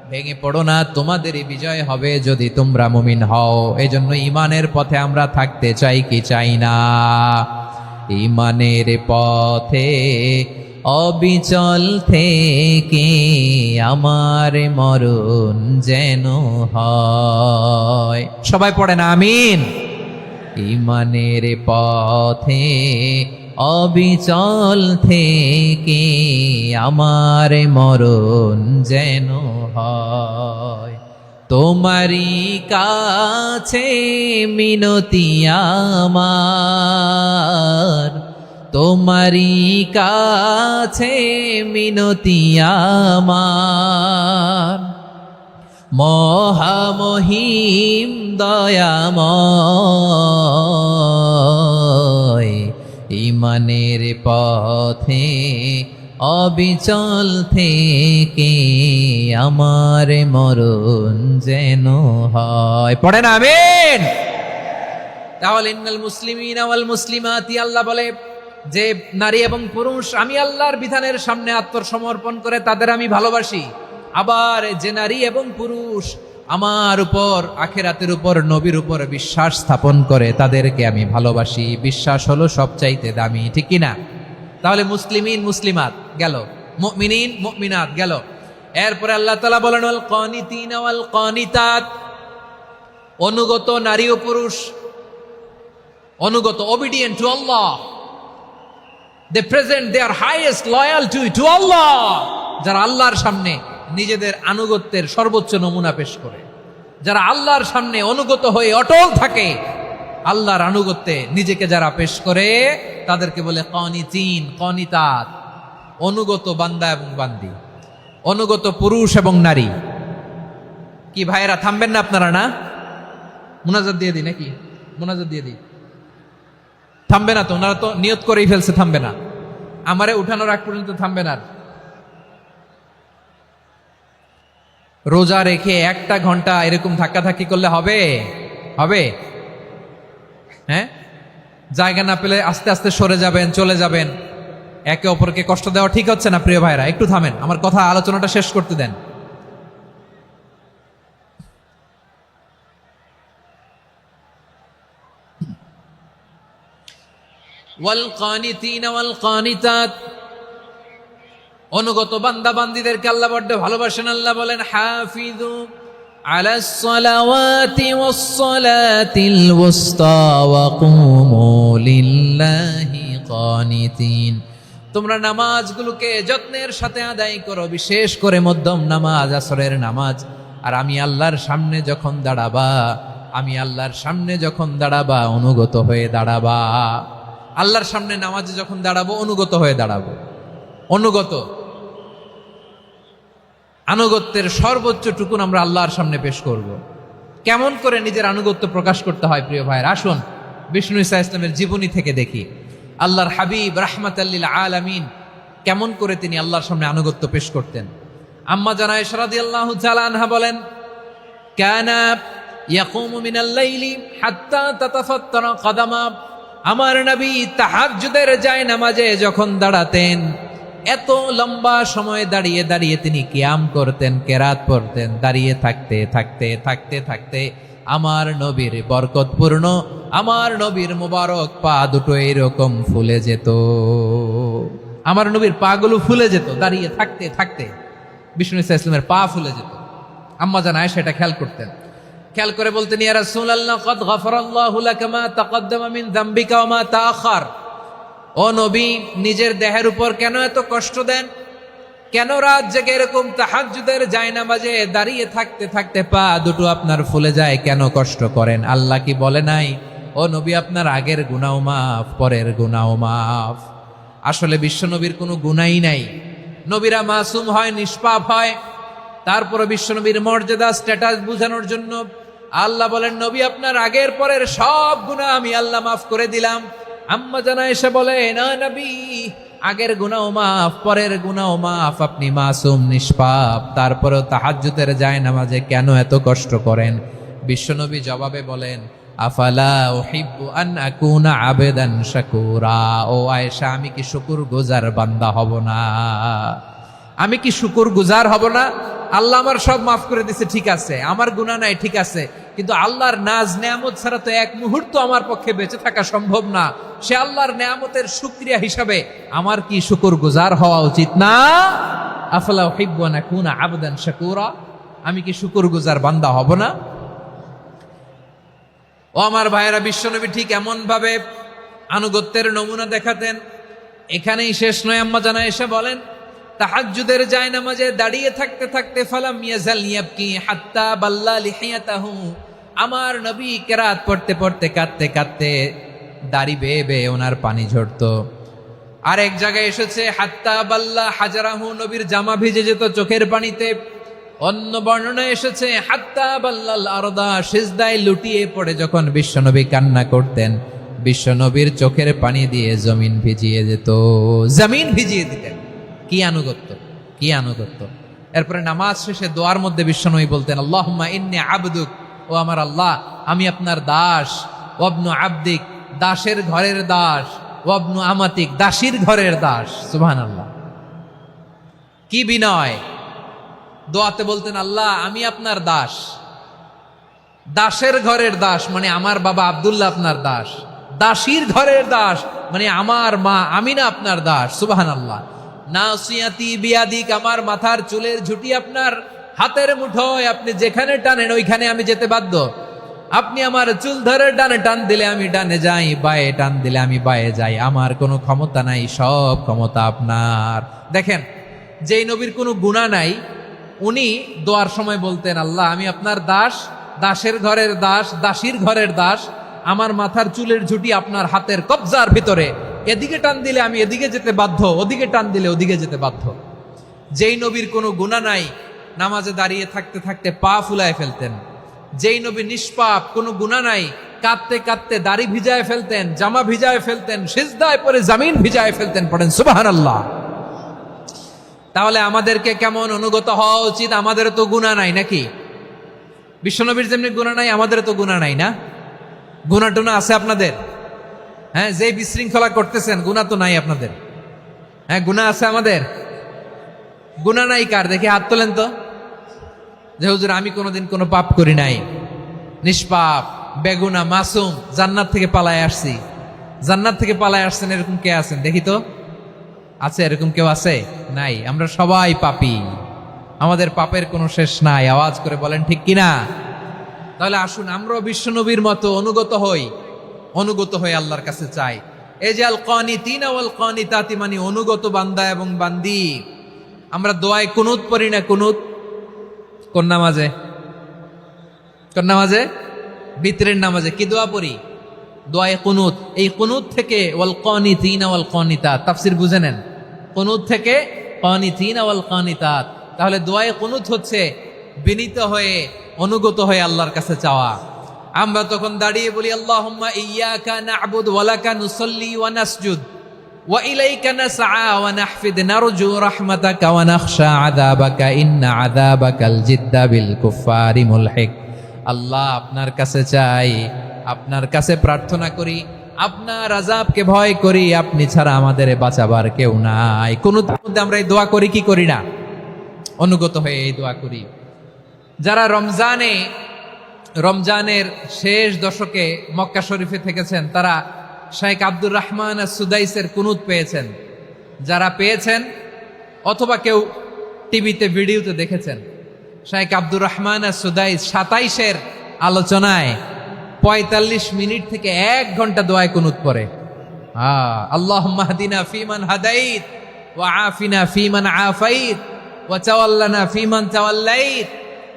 Speaker 3: ভেঙে পড়ো না, তোমাদেরই বিজয় হবে যদি তোমরা মুমিন হও। এই জন্য ঈমানের পথে আমরা থাকতে চাই কি চাই না? ঈমানের পথে অবিচল থেকে আমার মরণ যেন হয়। সবাই পড়েন আমিন। ঈমানের পথে অবিচল থেকে আমার মরণ যেন হয়। তোমারই কাছে মিনতি আমার, তোমারই কাছে মিনতি আমার, মহামহিম দয়াময়। ঈমানের পথে অবিচল থেকে আমার মরণ যেন হয়। পড়েন আমিন। তাহলে ইন্নাল মুসলিমিনা ওয়াল মুসলিমাতি, আল্লাহ বলে যে নারী এবং পুরুষ আমি আল্লাহর বিধানের সামনে আত্মসমর্পণ করে তাদের আমি ভালোবাসি। আবার যে নারী এবং পুরুষ আমার উপর, আখিরাতের উপর, নবীর উপর বিশ্বাস স্থাপন করে তাদেরকে আমি ভালোবাসি। বিশ্বাস হলো সবচাইতে দামি। ঠিক কিনা? তাহলে মুসলিমিন মুসলিমাত গেল, মুমিনিন মুমিনাত গেল। এরপরে আল্লাহ তাআলা বলেন, ওয়াল কানিতিনা ওয়াল কানিতাত, অনুগত নারী ও পুরুষ, অনুগত, obedient to Allah, they present their highest loyalty to Allah, যারা আল্লাহর সামনে নিজেদের আনুগত্যের সর্বোচ্চ নমুনা পেশ করে, যারা আল্লাহর সামনে অনুগত হয়ে অটল থাকে, আল্লাহর আনুগত্যে নিজেকে যারা পেশ করে তাদেরকে বলে কানিতিন, কানিতাত, অনুগত বান্দা এবং বান্দি, অনুগত পুরুষ এবং নারী। কি ভাইয়েরা থামবেন না আপনারা? না, মুনাজাত দিয়ে দিই নাকি? মুনাজাত দিয়ে দিই। থামবে না তো? ওনারা তো নিয়ত করেই ফেলছে থামবে না। আমারে উঠানোর আগ পর্যন্ত থামবে না। রোজা রেখে 1 ঘন্টা এরকম ধাক্কাধাক্কি করলে হবে? হবে? হ্যাঁ, জায়গা না পেলে আস্তে আস্তে সরে যাবেন, চলে যাবেন। একে অপরকে কষ্ট দেওয়া ঠিক হচ্ছে না প্রিয় ভাইরা, একটু থামেন, আমার কথা আলোচনাটা শেষ করতে দেন। ওয়াল কানিতিনা ওয়াল কানিতাত, অনুগত বান্দা বান্দীদেরকে আল্লাহ বড্ড ভালোবাসেন। আল্লাহ বলেন হাফিজু আলাস সালাওয়াতি ওয়াস সালাতিল ওয়াসতা ওয়া কুমু লিল্লাহি কানিতিন, তোমরা নামাজগুলোকে যত্নের সাথে আদায় করো, বিশেষ করে মধ্যম নামাজ, আসরের নামাজ। আর আমি আল্লাহর সামনে যখন দাঁড়াবা, আমি আল্লাহর সামনে যখন দাঁড়াবা অনুগত হয়ে দাঁড়াবা। আল্লাহর সামনে নামাজে যখন দাঁড়াবো অনুগত হয়ে দাঁড়াবো। অনুগত, আনুগত্যের সর্বোচ্চ টুকুন আমরা আল্লাহর সামনে পেশ করব। কেমন করে নিজের আনুগত্য প্রকাশ করতে হয় প্রিয় ভাইয়ের, আসুন বিষ্ণু ঈসা ইসলামের জীবনী থেকে দেখি। আল্লাহর হাবিব রাহমাতাল লিল আলামিন কেমন করে তিনি আল্লাহর সামনে আনুগত্য পেশ করতেন। আম্মা জানা আয়েশা রাদিয়াল্লাহু তাআলা আনহা বলেন, কানা ইয়াকুমু মিনাল লাইলি হাত্তা তাতাফাত্তারা কদামা, আমার নবী তাহাজ্জুদের জায়নামাজে যখন দাঁড়াতেন, এত লম্বা সময় দাঁড়িয়ে দাঁড়িয়ে তিনি কিয়াম করতেন, কেরাত পড়তেন। দাঁড়িয়ে থাকতে থাকতে থাকতে থাকতে আমার নবীর বরকতপূর্ণ, আমার নবীর মুবারক পা দুটো এরকম ফুলে যেত। আমার নবীর পাগুলো ফুলে যেত দাঁড়িয়ে থাকতে থাকতে, বিষ্ণু ঈসা ইসলামের পা ফুলে যেত। আম্মা জান আয়েশা এটা খেয়াল করতেন। খেয়াল করে বলতেন, ইয়া রাসূলুল্লাহ কদ গফারাল্লাহু লাকা মা তাকদ্দামা মিন যামবিকা ওয়া মা তাআখার। ও নবী, নিজের দেহের উপর কেন এত কষ্ট দেন? কেন রাত জেগে এরকম তাহাজ্জুদের জায়নামাজে দাঁড়িয়ে থাকতে থাকতে পা দুটো আপনার ফুলে যায়, কেন কষ্ট করেন? আল্লাহ কি বলে নাই, ও নবী আপনার আগের গুনাহ মাফ, পরের গুনাহ মাফ? আসলে বিশ্বনবীর কোনো গুনাহই নাই। নবীরা মাসুম হয়, নিষ্পাপ হয়। তারপরে বিশ্বনবীর মর্যাদা, স্ট্যাটাস বোঝানোর জন্য আল্লাহ বলেন, নবী আপনার আগের পরের সব গুনাহ আমি আল্লাহ মাফ করে দিলাম। আম্মা জানা এসে বলে, না নবী, আগের গুনাহ মাফ, পরের গুনাহ মাফ, আপনি মাসুম, নিষ্পাপ, তারপরেও তাহাজ্জুদের জায়নামাজে কেন এত কষ্ট করেন? বিশ্বনবী জবাবে বলেন, আফালা উহিব্বু আন আকুনা আবেদান শাকুরা। ও আয়েশা, আমি কি শুকরগুজার বান্দা হব না? আমি কি শুকরগুজার হব না? আল্লাহ আমার সব মাফ করে দিছে, ঠিক আছে, আমার গুনাহ নাই, ঠিক আছে, কিন্তু আল্লাহর নাজ নেয়ামত ছাড়া তো এক মুহূর্ত আমার পক্ষে বেঁচে থাকা সম্ভব না। সে আল্লাহর নেয়ামতের শুকরিয়া হিসাবে আমার কি শুকরগুজার হওয়া উচিত না? আফালা উহিব্বু আন আকুনা আবদান শাকুরা, আমি কি শুকরগুজার বান্দা হব না? ও আমার ভাইয়েরা, বিশ্বনবী ঠিক এমন ভাবে আনুগত্যের নমুনা দেখাতেন। এখানেই শেষ নয়। আম্মা জানা এসে বলেন, তাহাজ্জুদের জায়নামাজে দাঁড়িয়ে থাকতে থাকতে ফালাম ইয়াজাল ইয়াবকি হাত্তা বাল্লা লিহিয়াতাহু, আমার নবী কেরাত পড়তে পড়তে কাঁদতে কাঁদতে দাড়ি বেয়ে বেয়ে ওনার পানি ঝরতো। আর এক জায়গায় এসেছে হাত্তা বাল্লা হাজারাহু, নবীর জামা ভিজে যেত চোখের পানিতে। অন্য বর্ণনায় এসেছে হাত্তা বাল্লাল আরদা, সিজদায় লুটিয়ে পড়ে যখন বিশ্বনবী কান্না করতেন, বিশ্বনবীর চোখের পানি দিয়ে জমিন ভিজিয়ে যেত, জমিন ভিজিয়ে দিতেন। কি আনুগত্য, কি আনুগত্য! এরপরে নামাজ শেষে দোয়ার মধ্যে বিশ্বনবী বলতেন, আল্লাহুম্মা ইন্নী আবদুক, ও আমার আল্লাহ, আমি আপনার দাস। ওয়াবনু আবদিক, দাসের ঘরের দাস। ওয়াবনু আমাতিক, দাসীর ঘরের দাস। সুবহানাল্লাহ, কি বিনয়! দোয়াতে বলতেন, আল্লাহ আমি আপনার দাস। দাসের ঘরের দাস মানে আমার বাবা আব্দুল্লাহ আপনার দাস। দাসীর ঘরের দাস মানে আমার মা আমিনা আপনার দাস। সুবহানাল্লাহ। নাসিয়াতি বিয়াদিক, আমার মাথার চুলের ঝুঁটি আপনার হাতের মুঠোয়, আপনি যেখানে টানেন ওইখানে আমি যেতে বাধ্য। আপনি আমার চুল ধরে ডানে টান দিলে আমি ডানে যাই, বায়ে টান দিলে আমি বায়ে যাই। আমার কোনো ক্ষমতা নাই, সব ক্ষমতা আপনার। দেখেন, যেই নবীর কোনো গুনাহ নাই, উনি দোয়ার সময় বলতেন, আল্লাহ আমি আপনার দাস, দাসের ঘরের দাস, দাসীর ঘরের দাস। আমার মাথার চুলের ঝুঁটি আপনার হাতের কবজার ভিতরে, এদিকে টান দিলে আমি এদিকে যেতে বাধ্য, ওদিকে টান দিলে ওদিকে যেতে বাধ্য। যেই নবীর কোনো গুনাহ নাই, নামাজে দাঁড়িয়ে থাকতে থাকতে পা ফুলায় ফেলতেন। যেই নবী নিষ্পাপ, কোনো গুনাহ নাই, কাঁদতে কাঁদতে দাড়ি ভিজায় ফেলতেন, জামা ভিজায় ফেলতেন, সিজদায় পরে জমিন ভিজায় ফেলতেন। পড়েন সুবহানাল্লাহ। তাহলে আমাদেরকে কেমন অনুগত হওয়া উচিত? আমাদের তো গুনাহ নাই নাকি? বিশ্বনবীর যেমনি গুনাহ নাই, আমাদের তো গুনাহ নাই না? গুনাহ টুনা আছে আপনাদের? হ্যাঁ, যে বিশৃঙ্খলা করতেছেন, গুনাহ তো নাই আপনাদের? হ্যাঁ, গুনাহ আছে আমাদের? গুনাহ নাই কার? দেখি হাত তোলেন তো, যে হুজুর আমি কোনোদিন কোনো পাপ করি নাই, নিষ্পাপ, বেগুনা, মাসুম, জান্নাত থেকে পালায় আসছি। জান্নাত থেকে পালায় আসছেন এরকম কে আছেন দেখি তো? আছে এরকম কেউ? আছে? নাই। আমরা সবাই পাপী, আমাদের পাপের কোনো শেষ নাই। আওয়াজ করে বলেন ঠিক কিনা? তাহলে আসুন আমরাও বিশ্বনবীর মতো অনুগত হয়ে আল্লাহর কাছে চাই। এই যে আল কানিতিনা ওয়াল কানিতাতি, মানে অনুগত বান্দা এবং বান্দি। আমরা দোয়ায় কুনুত পড়ি না? কুনুত কোন নামাজে? কোন নামাজে? বিতরের নামাজে কি দোয়া পড়ি? দোয়ায়ে কুনুত। এই কুনুত থেকে ওয়াল কানিতিনা ওয়াল কানিতাত, তাফসীর বুঝে নেন। কুনুত থেকে কানিতিনা ওয়াল কানিতাত। তাহলে দোয়ায়ে কুনুত হচ্ছে বিনীত হয়ে, অনুগত হয়ে আল্লাহর কাছে চাওয়া। আমরা তখন দাঁড়িয়ে বলি আল্লাহুম্মা ইয়্যাকা না'বুদু ওয়া লাকা নুসাল্লি ওয়া নাসজুদ ওয়া ইলাইকা নাসআ ওয়া নাহফিদ নারজু রাহমাতাকা ওয়া নাখশা আযাবাকা ইন্না আযাবাকাল জিদ্দা বিল কুফফারি মুলহিক। আল্লাহ, আপনার কাছে চাই, আপনার কাছে প্রার্থনা করি, আপনার আযাবকে ভয় করি, আপনি ছাড়া আমাদের বাঁচাবার কেউ নাই। কুনুতের মধ্যে আমরা এই দোয়া করি কি করি না? অনুগত হয়ে এই দোয়া করি। যারা রমজানের শেষ দশকে মক্কা শরীফে থেকেছেন, তারা শাইখ আব্দুর রহমান সুদাইসের কুনুত পেয়েছেন। যারা পেয়েছেন অথবা কেউ টিভিতে ভিডিওতে দেখেছেন, শাইখ আব্দুর রহমান সুদাইস 27-এর আলোচনায় 45 মিনিট থেকে 1 ঘন্টা দোয়ায় কুনুত পড়ে। আল্লাহুম্মা হদিনা ফিমান হাদাইত ওয়া আফিনা ফিমান আফাইত ওয়া তাওয়াল্লানা ফিমান তাওয়াল্লাইত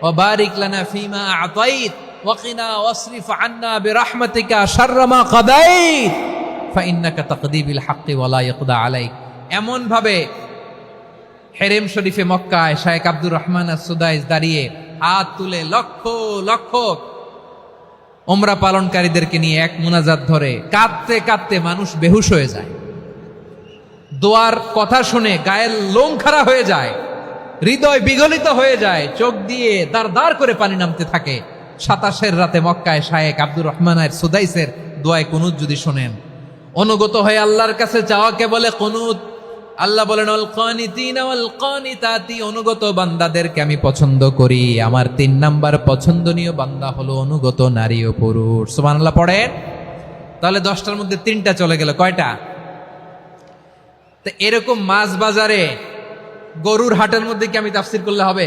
Speaker 3: ওয়া বারিক লানা ফিমা আ'তাইত ওয়া কিনা ওয়াসরিফ আন্না বিরহমাতিকা শাররা মা কাদাইত ফাইন্নাকা তাকদি বিল হাক্কি ওয়া লা ইয়াকদা আলাইক। এমন ভাবে হেরেম শরীফে মক্কায় শাইখ আব্দুর রহমান সুদাইস দাঁড়িয়ে হাত তুলে লক্ষ লক্ষ উমরা পালনকারীদেরকে নিয়ে এক মুনাজাত ধরে কাঁদতে কাঁদতে মানুষ বেহুশ হয়ে যায়। দোয়ার কথা শুনে গায়ের লোম খাড়া হয়ে যায়, হৃদয় বিগলিত হয়ে যায়, চোখ দিয়ে দাঁড় দাঁড় করে পানি নামতে থাকে। 27-এর রাতে মক্কায় শাইখ আব্দুর রহমান সুদাইসের দোয়ায় কুনুত যদি শোনেন, অনুগত হয়ে আল্লাহর কাছে চাওয়াকে বলে কুনুত। আল্লাহ বলেন আল কানিতিনা ওয়াল কানিতাতি, অনুগত বান্দাদেরকে আমি পছন্দ করি। আমার 3 নাম্বার পছন্দনীয় বান্দা হলো অনুগত নারী ও পুরুষ। সুবহানাল্লাহ পড়েন। তাহলে 10টার মধ্যে 3টা চলে গেল। কয়টা? তো এরকম মাছ বাজারে গরুর হাটের মধ্যে কি আমি তাফসীর করলে হবে?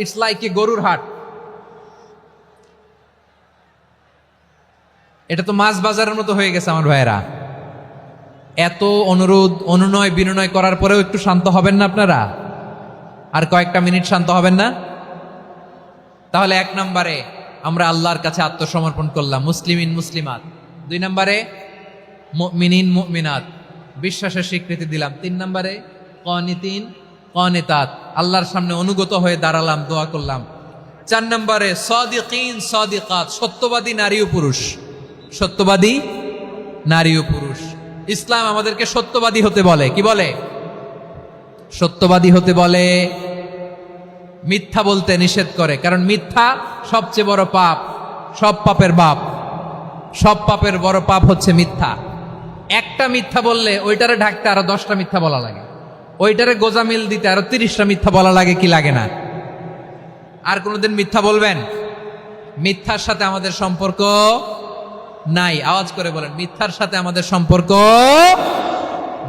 Speaker 3: ইটস লাইক এ গরুর হাট। এটা তো মাছ বাজারের মতো হয়ে গেছে আমার ভাইয়েরা। এত অনুরোধ, অনুনয়, বিনয় করার পরেও একটু শান্ত হবেন না আপনারা? আর কয়েকটা মিনিট শান্ত হবেন না? তাহলে 1 নম্বরে আমরা আল্লাহর কাছে আত্মসমর্পণ করলাম, মুসলিমিন মুসলিমাত। 2 নম্বরে মুমিনিন মুমিনাত, বিশ্বাসের স্বীকৃতি দিলাম। 3 নম্বরে কানিতিন কানিতাত, আল্লাহর সামনে অনুগত হয়ে দাঁড়ালাম, দোয়া করলাম। 4 নম্বরে সাদিকিন সাদিকাত, সত্যবাদী নারী ও পুরুষ। সত্যবাদী নারী ও পুরুষ। ইসলাম আমাদেরকে সত্যবাদী হতে বলে। কি বলে? সত্যবাদী হতে বলে, মিথ্যা বলতে নিষেধ করে। কারণ মিথ্যা সবচেয়ে বড় পাপ, সব পাপের বাপ। সব পাপের বড় পাপ হচ্ছে মিথ্যা। একটা মিথ্যা বললে ওইটারে ঢাকতে আরো 10টা মিথ্যা বলা লাগে, ওইটারে গোজামিল দিতে আরো 30টা মিথ্যা বলা লাগে। কি লাগে না? আর কোনোদিন মিথ্যা বলবেন? মিথ্যার সাথে আমাদের সম্পর্ক নাই। আওয়াজ করে বলেন, মিথ্যার সাথে আমাদের সম্পর্ক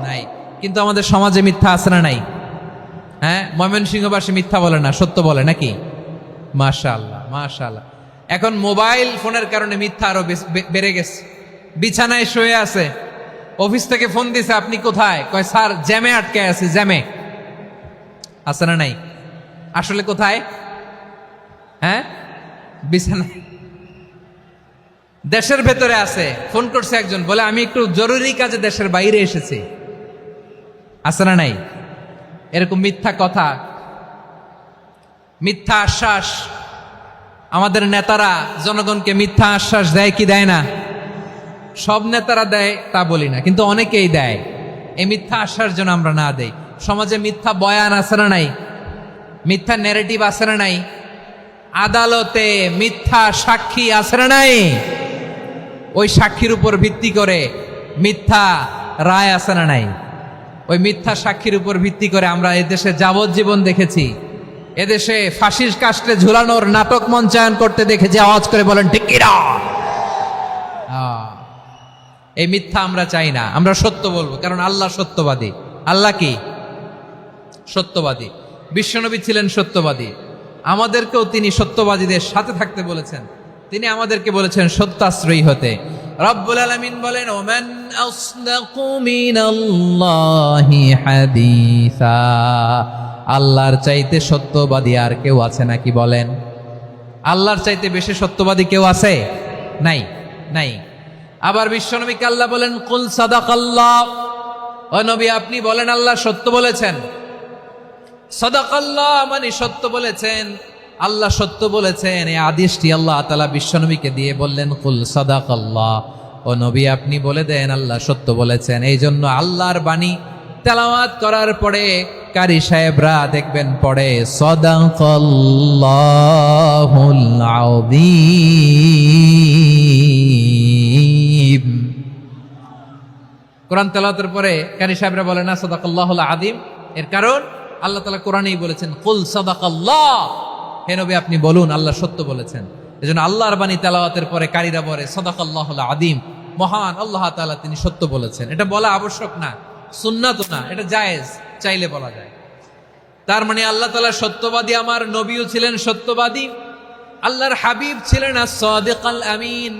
Speaker 3: নাই। কিন্তু আমাদের সমাজে মিথ্যা আছে না নাই? হ্যাঁ, ময়মনসিংহবাসী মিথ্যা বলে না, সত্য বলে নাকি? মাশাআল্লাহ মাশাআল্লাহ। এখন মোবাইল ফোনের কারণে মিথ্যা আরো বেড়ে গেছে। বিছানায় শুয়ে আছে, অফিস থেকে ফোন দিছে, আপনি কোথায়? কয় স্যার জ্যামে আটকে আছি। জ্যামে আছে না নাই? আসলে কোথায়? হ্যাঁ, বিছানায়। দেশের ভেতরে আছে। ফোন করছে একজন, বলে আমি একটু জরুরি কাজে দেশের বাইরে এসেছি। আছে না নাই? এরকম মিথ্যা কথা, মিথ্যা আশ্বাস। আমাদের নেতারা জনগণকে মিথ্যা আশ্বাস দেয় কি দেয় না? সব নেতারা দেয় তা বলি না, কিন্তু অনেকেই দেয়। এই মিথ্যা আশ্বাস যেন আমরা না দেই। সমাজে মিথ্যা বয়ান আছে না নাই? মিথ্যা ন্যারেটিভ আছে না নাই? আদালতে মিথ্যা সাক্ষী আছে না নাই? ওই সাক্ষীর উপর ভিত্তি করে মিথ্যা রায় আছে না নাই? ওই মিথ্যা সাক্ষীর উপর ভিত্তি করে আমরা এদেশে যাবজ্জীবন দেখেছি, এদেশে ফাঁসির কাস্টে ঝুলানোর নাটক মঞ্চায়ন করতে দেখেছি। আওয়াজ করে বলেন ঠিক কি না? এই মিথ্যা আমরা চাই না, আমরা সত্য বলবো, কারণ আল্লাহ সত্যবাদী। আল্লাহ কি? সত্যবাদী। বিশ্বনবী ছিলেন সত্যবাদী, আমাদেরকেও তিনি সত্যবাদীদের সাথে থাকতে বলেছেন। তিনি আমাদেরকে বলেছেন সত্যাশ্রয়ী হতে। রব্বুল আলামিন বলেন, ওমান আসদাকু মিনাল্লাহি হাদিসা, আল্লাহর চাইতে সত্যবাদী আর কেউ আছে নাকি বলেন? আল্লাহর চাইতে বেশি সত্যবাদী কেউ আছে? নাই, নাই। আবার বিশ্বনবীকে আল্লাহ বলেন, কুল সাদাকাল্লাহ, ও নবী আপনি বলেন আল্লাহ সত্য বলেছেন। সাদাকাল্লাহ মানে সত্য বলেছেন, আল্লাহ সত্য বলেছেন। এই আদেশটি আল্লাহ তাআলা বিশ্বনবীকে দিয়ে বললেন, কুল সাদাকাল্লাহ, ও নবী আপনি বলে দেন আল্লাহ সত্য বলেছেন। এই জন্য আল্লাহর বাণী তেলাওয়াত করার পরে কারি সাহেবরা দেখবেন পড়ে সাদাকাল্লাহুল আযীম। কোরআন তেলাওয়াতের পরে কারি সাহেবরা বলে না সাদাকাল্লাহুল আযীম, এর কারণ আল্লাহ তাআলা কোরআনেই বলেছেন কুল সাদাকাল্লাহ, হে নবী আপনি বলুন আল্লাহ সত্য বলেছেন। এজন্য আল্লাহর বাণী তেলাওয়াতের পরে কারীরা বলে সাদাকাল্লাহুল আযীম, মহান আল্লাহ তাআলা তিনি সত্য বলেছেন। এটা বলা আবশ্যক না, সুন্নাত না, এটা জায়েজ, চাইলে বলা যায়। তার মানে আল্লাহ তাআলা সত্যবাদী, আমার নবীও ছিলেন সত্যবাদী, আল্লাহর হাবিব ছিলেন as-সাদিকাল আমিন,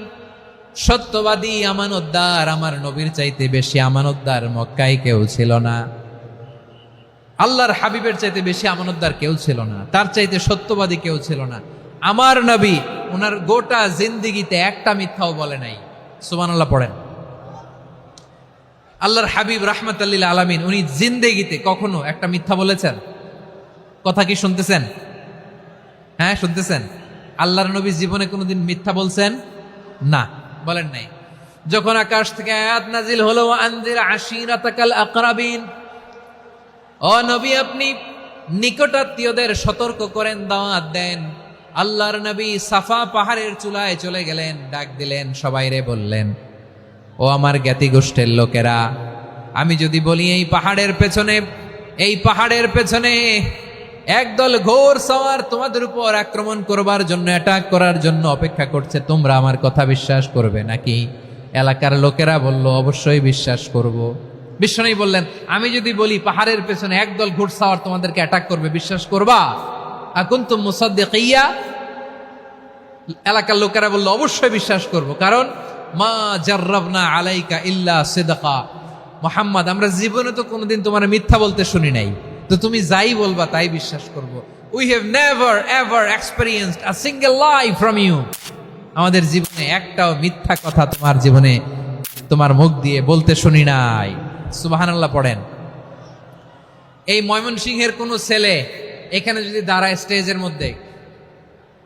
Speaker 3: সত্যবাদী আমানতদার। আমার নবীর চাইতে বেশি আমানতদার মক্কায় কেউ ছিল না, আল্লাহর হাবিবের চাইতে বেশি আমানতদার কেউ ছিল না, তার চাইতে সত্যবাদী কেউ ছিল না। আমার নবী ওনার গোটা জিন্দেগিতে একটা মিথ্যাও বলে নাই। সুবহানাল্লাহ পড়েন। আল্লাহর হাবিব রাহমাতাল লিল আলামিন উনি জিন্দেগিতে কখনো একটা মিথ্যা বলেছেন? কথা কি শুনতেছেন? হ্যাঁ শুনতেছেন? আল্লাহর নবী জীবনে কোনোদিন মিথ্যা বলছেন? না, বলেন নাই। যখন আকাশ থেকে আয়াত নাজিল হলো আনজির আশিরাতাকাল আকরাবিন, ও নবী আপনি নিকটাত্মীয়দের সতর্ক করেন, দাওয়াত দেন। আল্লাহর নবী সাফা পাহাড়ের চূড়ায় চলে গেলেন, ডাক দিলেন, সবাইরে বললেন, ও আমার জ্ঞাতি গোষ্ঠের লোকেরা, আমি যদি বলি এই পাহাড়ের পেছনে একদল ঘোর সওয়ার তোমাদের উপর আক্রমণ করবার জন্য, অ্যাটাক করার জন্য অপেক্ষা করছে, তোমরা আমার কথা বিশ্বাস করবে নাকি? এলাকার লোকেরা বলল, অবশ্যই বিশ্বাস করব। বিশ্বনবী বললেন, আমি যদি বলি পাহাড়ের পেছনে একদল ঘোড়সাওয়ার তোমাদেরকে অ্যাটাক করবে, বিশ্বাস করবা? আকুনতুম মুসাদ্দিকিয়া? এলাকার লোকেরা বলল, অবশ্যই বিশ্বাস করব, কারণ মা জাররাবনা আলাইকা ইল্লা সিদকা, মুহাম্মদ আমরা জীবনে তো কোনোদিন তোমার মিথ্যা বলতে শুনি নাই, তো তুমি যাই বলবা তাই বিশ্বাস করব। We have never ever experienced a single lie from you, আমাদের জীবনে একটাও মিথ্যা কথা তোমার জীবনে তোমার মুখ দিয়ে বলতে শুনি নাই। সুবহানাল্লাহ পড়েন। এই ময়মনসিংহের কোনো ছেলে এখানে যদি দাঁড়ায় স্টেজের মধ্যে,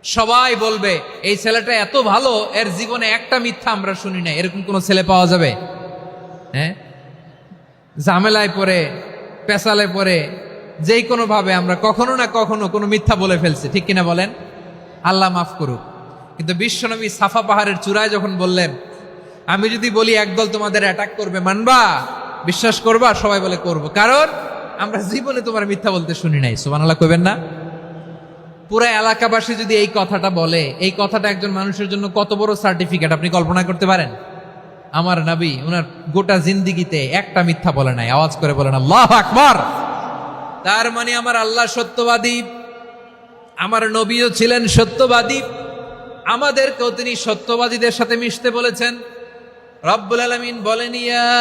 Speaker 3: সবাই বলবে এই ছেলেটা এত ভালো, এর জীবনে একটা মিথ্যা আমরা শুনি না। এরকম কোন ছেলে পাওয়া যাবে? হ্যাঁ, ঝামেলায় পড়ে, পেশালে পড়ে, যেই কোনো ভাবে আমরা কখনো না কখনো কোনো মিথ্যা বলে ফেলছি, ঠিক কিনা বলেন? আল্লাহ মাফ করুক। কিন্তু বিশ্বনবী সাফা পাহাড়ের চূড়ায় যখন বললেন, আমি যদি বলি একদল তোমাদের অ্যাটাক করবে, মানবা? বিশ্বাস করবা? সবাই বলে করব, কারণ আমরা জীবনে তোমার মিথ্যা বলতে শুনি নাই। সুবহানাল্লাহ কইবেন না? পুরা এলাকাবাসী যদি এই কথাটা বলে, এই কথাটা একজন মানুষের জন্য কত বড় সার্টিফিকেট আপনি কল্পনা করতে পারেন? আমার নবী ওনার গোটা জিন্দেগিতে একটা মিথ্যা বলে নাই। আওয়াজ করে বলেন আল্লাহু আকবার। তার মানে আমার আল্লাহ সত্যবাদী, আমার নবীও ছিলেন সত্যবাদী, আমাদেরকেও তিনি সত্যবাদীদের সাথে মিশতে বলেছেন। রব্বুল আলামিন বলেন, ইয়া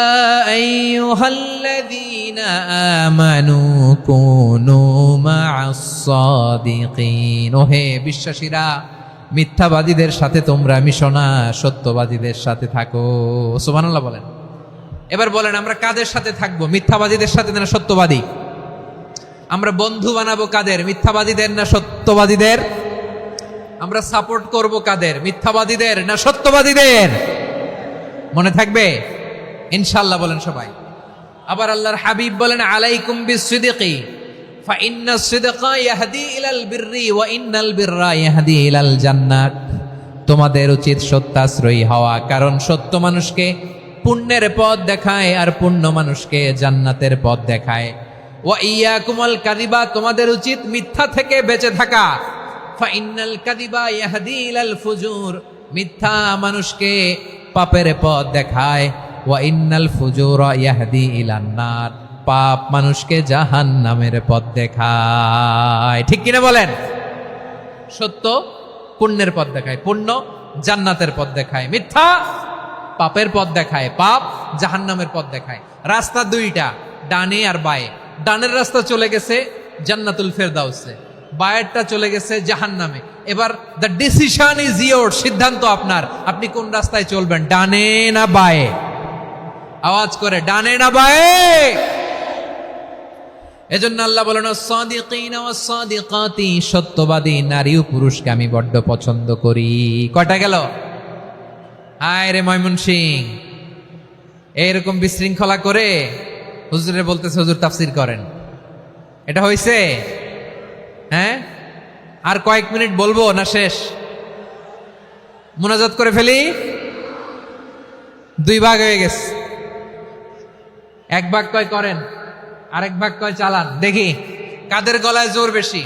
Speaker 3: আইয়ুহাল্লাযীনা আমানু কুনু মা'আস সাদিকিন, ওহে বিশ্বাসীরা, মিথ্যাবাদীদের সাথে তোমরা মিশো না, সত্যবাদীদের সাথে থাকো। সুবহানাল্লাহ বলেন। এবার বলেন, আমরা কাদের সাথে থাকবো? মিথ্যাবাদীদের সাথে না সত্যবাদী? আমরা বন্ধু বানাবো কাদের? মিথ্যাবাদীদের না সত্যবাদীদের? আমরা সাপোর্ট করব কাদের? মিথ্যাবাদীদের না সত্যবাদীদের? মনে থাকবে ইনশাআল্লাহ বলেন সবাই। আবার আল্লাহর হাবিব বলেন, আলাইকুম বিসসিদকি ফাইন্নাস সিদকা ইয়াহদি ইলাল বিররি ওয়া ইন্নাল বিররা ইয়াহদি ইলাল জান্নাত। তোমাদের উচিত সত্যাশ্রয়ী হওয়া, কারণ সত্য মানুষকে পুণ্যের পথ দেখায় আর পুণ্য মানুষকে জান্নাতের পথ দেখায়। ওয়া ইয়াকুমুল কাযিবা, তোমাদের উচিত মিথ্যা থেকে বেঁচে থাকা। ফাইন্নাল কাযিবা ইয়াহদি ইলাল ফুজুর, মিথ্যা মানুষকে পাপের পথ দেখায়। ওয়া ইন্নাল ফুজুরা ইয়াহদি ইলান নার, পাপ মানুষকে জাহান্নামের পথ দেখায়। ঠিক কিনা বলেন? সত্য পুণ্যের পথ দেখায়, পুণ্য জান্নাতের পথ দেখায়, মিথ্যা পাপের পথ দেখায়, পাপ জাহান্নামের পথ দেখায়। রাস্তা দুইটা, ডানে আর বায়ে। ডানের রাস্তা চলে গেছে জান্নাতুল ফেরদাউসে, বায়েরটা চলে গেছে জাহান্নামে। এবার দ্য ডিসিশন ইজ ইয়োর, সিদ্ধান্ত আপনার, আপনি কোন রাস্তায় চলবেন, ডানে না বায়ে? আওয়াজ করে, ডানে না বায়ে? এজন্য আল্লাহ বলেন সাদিকিনা ওয়াস সাদিকাতি, সত্যবাদী নারী ও পুরুষকে আমি বড্ড পছন্দ করি। কয়টা গেল? আয় রে ময়মনসিং, এইরকম বিশৃঙ্খলা করে হুজুরে বলতেছে হুজুর তাফসীর করেন, এটা হইছে? হ্যাঁ, আর কয়েক মিনিট বলবো না শেষ? মুনাজাত করে ফেলি। দুই ভাগ হয়ে গেছে, এক ভাগ কয় করেন, আরেক ভাগ কয় চালান। দেখি কাদের গলায় জোর বেশি।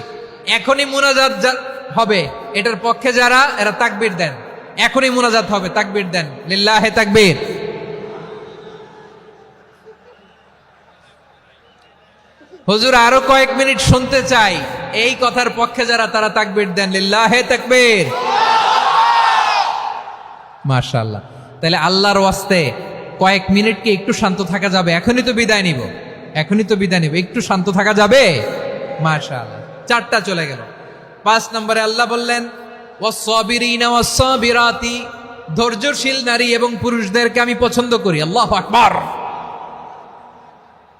Speaker 3: এখনই মুনাজাত হবে, এটার পক্ষে যারা, এরা তাকবীর দেন। এখনই মুনাজাত হবে, তাকবীর দেন, লিল্লাহে তাকবীর। হুজুর আরো কয়েক মিনিট শুনতে চাই, এই কথার পক্ষে যারা, তারা তাকবীর দেন, লিল্লাহে তাকবীর। মাশাআল্লাহ। তাহলে আল্লাহর ওয়াস্তে কয়েক মিনিট কি একটু শান্ত থাকা যাবে? এখনই তো বিদায় নিব, এখনই তো বিদায় নিব, একটু শান্ত থাকা যাবে? মাশাআল্লাহ। চারটা চলে গেল। 5 নম্বরে আল্লাহ বললেন ওয়াস-সাবিরিনা ওয়াস-সাবিরাতি, ধৈর্যশীল নারী এবং পুরুষদেরকে আমি পছন্দ করি। আল্লাহু আকবার।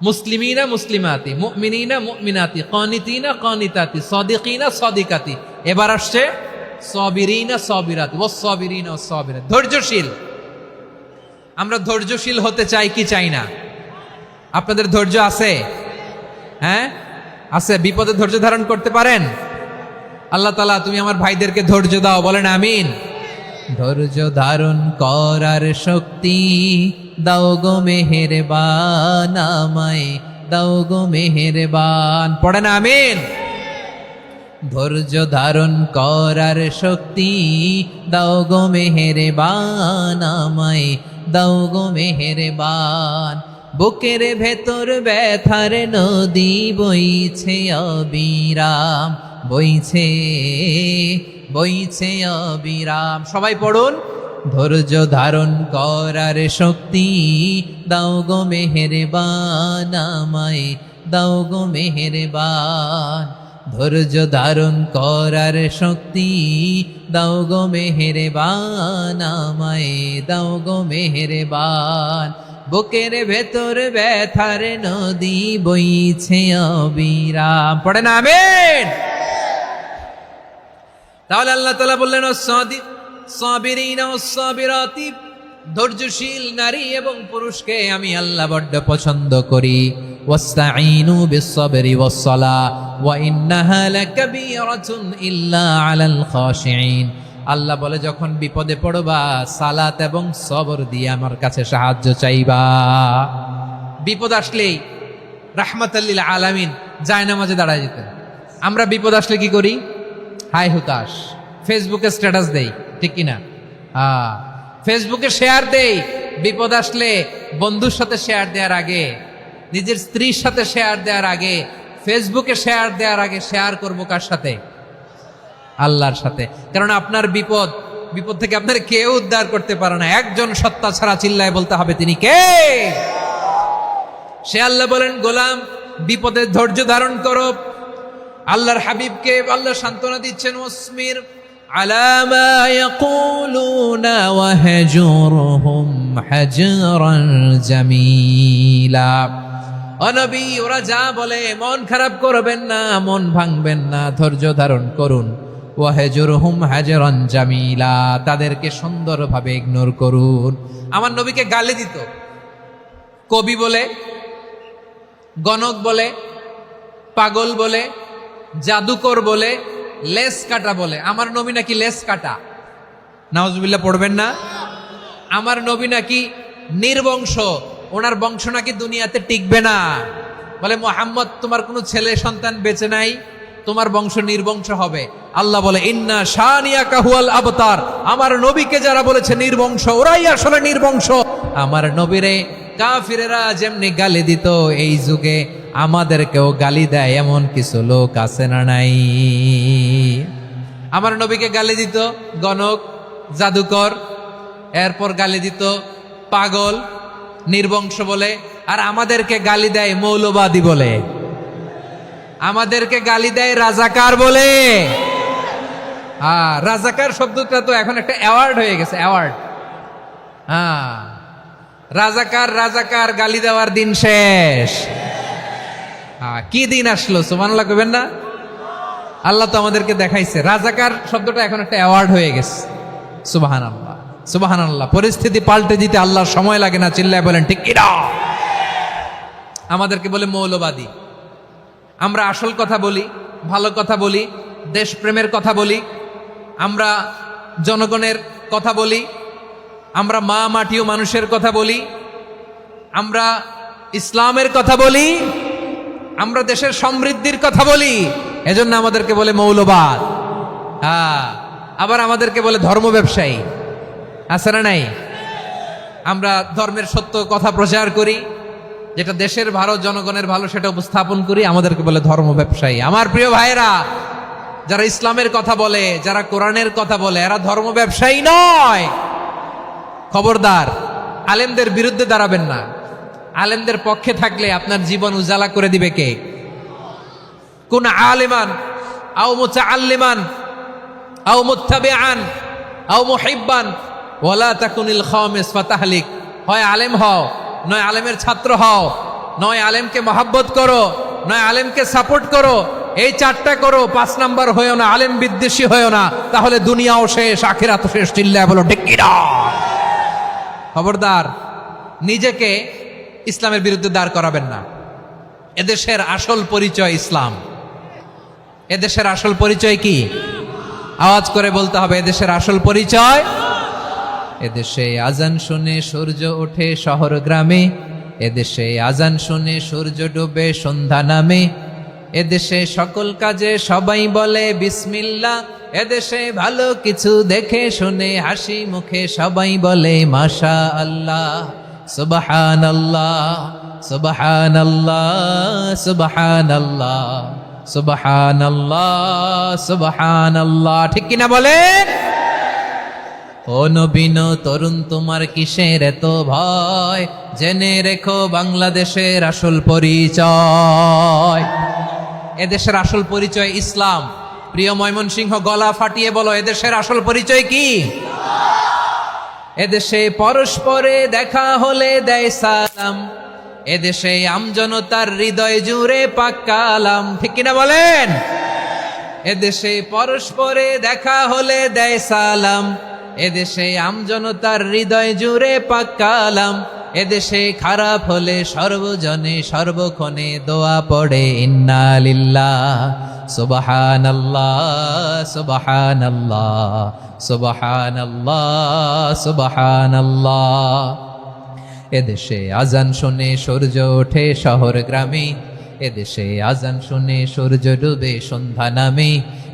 Speaker 3: মুসলিমিনা মুসলিমাতি, মুমিনিনা মুমিনাতি, কানিতিনা কানিতাতি, সাদিকিনা সাদিকাতি। এবার আসছে সাবিরিনা সাবিরাতি, ওয়াস-সাবিরিনা ওয়াস-সাবিরাতি, ধৈর্যশীল। আমরা ধৈর্যশীল হতে চাই কি চাই না? আপনাদের ধৈর্য আছে? হ্যাঁ আছে? বিপদে ধৈর্য ধারণ করতে পারেন? আল্লাহ তাআলা তুমি আমার ভাইদেরকে ধৈর্য দাও, বলেন আমিন। ধৈর্য ধারণ করার শক্তি দাও গো মেহেরবান, আমায় দাও গো মেহেরবান, পড়েন আমিন। ধৈর্য ধারণ করার শক্তি দাও গো মেহেরবান, আমায় দাও গো মেহেরবান। বুকের ভেতর ব্যথার নদী বইছে অবিরাম, বইছে বইছে অবিরাম। সবাই পড়ুন, ধৈর্য ধারণ করার শক্তি দাও গো মেহেরবান, আমায় দাও গো মেহেরবান। ধৈর্য ধারণ করার শক্তি দাও গো মেহেরবান, আমায় দাও গো মেহেরবান। বুকের ভেতর ব্যথার নদী বইছে অবিরাম, পড়েন আমিন। তাহলে আল্লাহ তাআলা বললেন সাবিরিনা ওয়াস-সাবিরাতি, ধৈর্যশীল নারী এবং পুরুষকে আমি আল্লাহ বড্ড পছন্দ করি। ওয়াস্তাঈনু বিস-সাবরি ওয়াস-সালাহ ওয়া ইন্নাহা লাকাবীরাতুন ইল্লা আলাল খাশিঈন। আল্লাহ বলে যখন বিপদে পড়বা সালাত এবং সবর দিয়ে আমার কাছে সাহায্য চাইবা। বিপদ আসলেই রাহমাতাল লিল আলামিন জায়নামাজে দাঁড়ায় যেতেন। আমরা বিপদ আসলে কি করি? হাই হুতাশ, ফেসবুকে স্ট্যাটাস দেই, ঠিক কিনা? ফেসবুকে শেয়ার দেই। বিপদ আসলে বন্ধুর সাথে শেয়ার দেওয়ার আগে, নিজের স্ত্রীর সাথে শেয়ার দেওয়ার আগে, ফেসবুকে শেয়ার দেওয়ার আগে শেয়ার করবো কার সাথে? আল্লাহর সাথে। কারণ আপনার বিপদ থেকে আপনার কেউ উদ্ধার করতে পারে না, একজন সত্তা ছাড়া। চিল্লায় বলতে হবে তিনি কে? সে আল্লাহ বলেন গোলাম বিপদে ধৈর্য ধারণ করো। আল্লাহর হাবিবকে আল্লাহ সান্ত্বনা দিচ্ছেন, ওয়াসমির আলা মা ইয়াকুলুনা ওয়াহজুরহুম হাজরান জামিলা। ও নবী, ওরা যা বলে মন খারাপ করবেন না, মন ভাঙবেন না, ধৈর্য ধারণ করুন। ওয়াহজুরহুম হাজরান জামিলা, তাদেরকে সুন্দরভাবে ইগনোর করুন। আমার নবীকে গালি দিত, কবি বলে, গণক বলে, পাগল বলে, জাদুকর বলে, লেস কাটা বলে। আমার নবী নাকি লেস কাটা? নাউজুবিল্লাহ পড়বেন না। আমার নবী নাকি নির্বংশ, ওনার বংশ নাকি দুনিয়াতে টিকবে না। বলে মোহাম্মদ তোমার কোনো ছেলে সন্তান বেঁচে নাই, তোমার বংশ নির্বংশ হবে। আল্লাহ বলে ইন্না শানিয়াকা হুয়াল আবতার, আমার নবীকে যারা বলেছে নির্বংশ ওরাই আসলে নির্বংশ। আমার নবীরে কাফিরেরা যেমনি গালি দিত, এই যুগে আমাদেরকেও গালি দেয় এমন কিছু লোক আছে না নাই? আমার নবীকে গালি দিত গণক, জাদুকর, এরপর গালি দিত পাগল, নির্বংশ বলে। আর আমাদেরকে গালি দেয় মৌলবাদী বলে, আমাদেরকে গালি দেয় রাজাকার বলে। রাজাকার শব্দটা তো এখন একটা অ্যাওয়ার্ড হয়ে গেছে, অ্যাওয়ার্ড। রাজাকার রাজাকার গালি দেওয়ার দিন শেষ। কি দিন আসলো, সুবহানাল্লাহ কইবেন না? আল্লাহ তো আমাদেরকে দেখাইছে রাজাকার শব্দটা এখন একটা অ্যাওয়ার্ড হয়ে গেছে। সুবহানাল্লাহ, সুবহানাল্লাহ। পরিস্থিতি পাল্টে দিতে আল্লাহর সময় লাগে না, চিল্লায় বলেন ঠিক কিনা? আমাদেরকে বলে মৌলবাদী। আমরা আসল কথা বলি, ভালো কথা বলি, দেশপ্রেমের কথা বলি, আমরা জনগণের কথা বলি, আমরা মা মাটি ও মানুষের কথা বলি, আমরা ইসলামের কথা বলি, আমরা দেশের সমৃদ্ধির কথা বলি। এজন্য আমাদেরকে বলে মৌলবাদ। আবার আমাদেরকে বলে ধর্ম ব্যবসায়ী, আছে না নাই? আমরা ধর্মের সত্য কথা প্রচার করি, যেটা দেশের ভালো জনগণের ভালো সেটা উপস্থাপন করি, আমাদেরকে বলে ধর্ম ব্যবসায়ী। আমার প্রিয় ভাইরা, যারা ইসলামের কথা বলে, যারা কোরআনের কথা বলে, এরা ধর্ম ব্যবসায়ী নয়। খবরদার, আলেমদের বিরুদ্ধে দাঁড়াবেন না। আলেমদের পক্ষে থাকলে আপনার জীবন উজালা করে দিবে কে? কোন আলেমান আও মুতাআল্লিমান আও মুত্তাবিআন আও মুহিব্বান ওয়ালা তাকুনিল খামিস ফাতাহলিক। হয় আলেম হও, নয় আলেমের ছাত্র হও, নয় আলেমকে মহাব্বত করো, নয় আলেমকে সাপোর্ট করো। এই চারটা করো, 5 নাম্বার হয়েও না, আলেম বিদ্বেষী হয়েও না, তাহলে দুনিয়াও শেষ, আখিরাতও শেষ। চিল্লায় বলো ঠিক কিনা? খবরদার, নিজেকে ইসলামের বিরুদ্ধে দাঁড় করাবেন না। এদেশের আসল পরিচয় ইসলাম। এদেশের আসল পরিচয় কি? আওয়াজ করে বলতে হবে, এদেশের আসল পরিচয়। এদেশে আজান শুনে সূর্য ওঠে শহর গ্রামে, এদেশে আজান শুনে সূর্য ডুবে সন্ধ্যা নামে, এদেশে সকল কাজে সবাই বলে বিসমিল্লাহ, এদেশে ভালো কিছু দেখে শুনে হাসি মুখে সবাই বলে মাশা আল্লাহ, সুবহানাল্লাহ, সুবহানাল্লাহ, সুবহানাল্লাহ, সুবহানাল্লাহ, সুবহানাল্লাহ। ঠিক কিনা বলেন? ও নবীন তরুণ, তোমার কিসের এত ভয়? জেনে রেখো বাংলাদেশের আসল পরিচয়। এদেশের আসল পরিচয় ইসলাম। প্রিয় ময়মনসিংহ, গলা ফাটিয়ে বলো, এদেশের আসল পরিচয় কি? এদেশে পরস্পরে দেখা হলে দেয় সালাম, এদেশে আমজনতার হৃদয় জুড়ে পাক কালাম। ঠিক কিনা বলেন? এদেশে পরস্পরে দেখা হলে দেয় সালাম, এদেশে আমজনতার হৃদয় জুড়ে পাক কালাম, এদেশে খারাপ হলে সর্বজনে সর্বক্ষণে দোয়া পড়ে ইন্না লিল্লাহ, সুবহানাল্লাহ, সুবহানাল্লাহ, সুবহানাল্লাহ, সুবহানাল্লাহ। এদেশে আজান শুনে সূর্য ওঠে শহর গ্রামে, এদেশে আজান শুনে সূর্য ডুবে সন্ধ্যা নামে,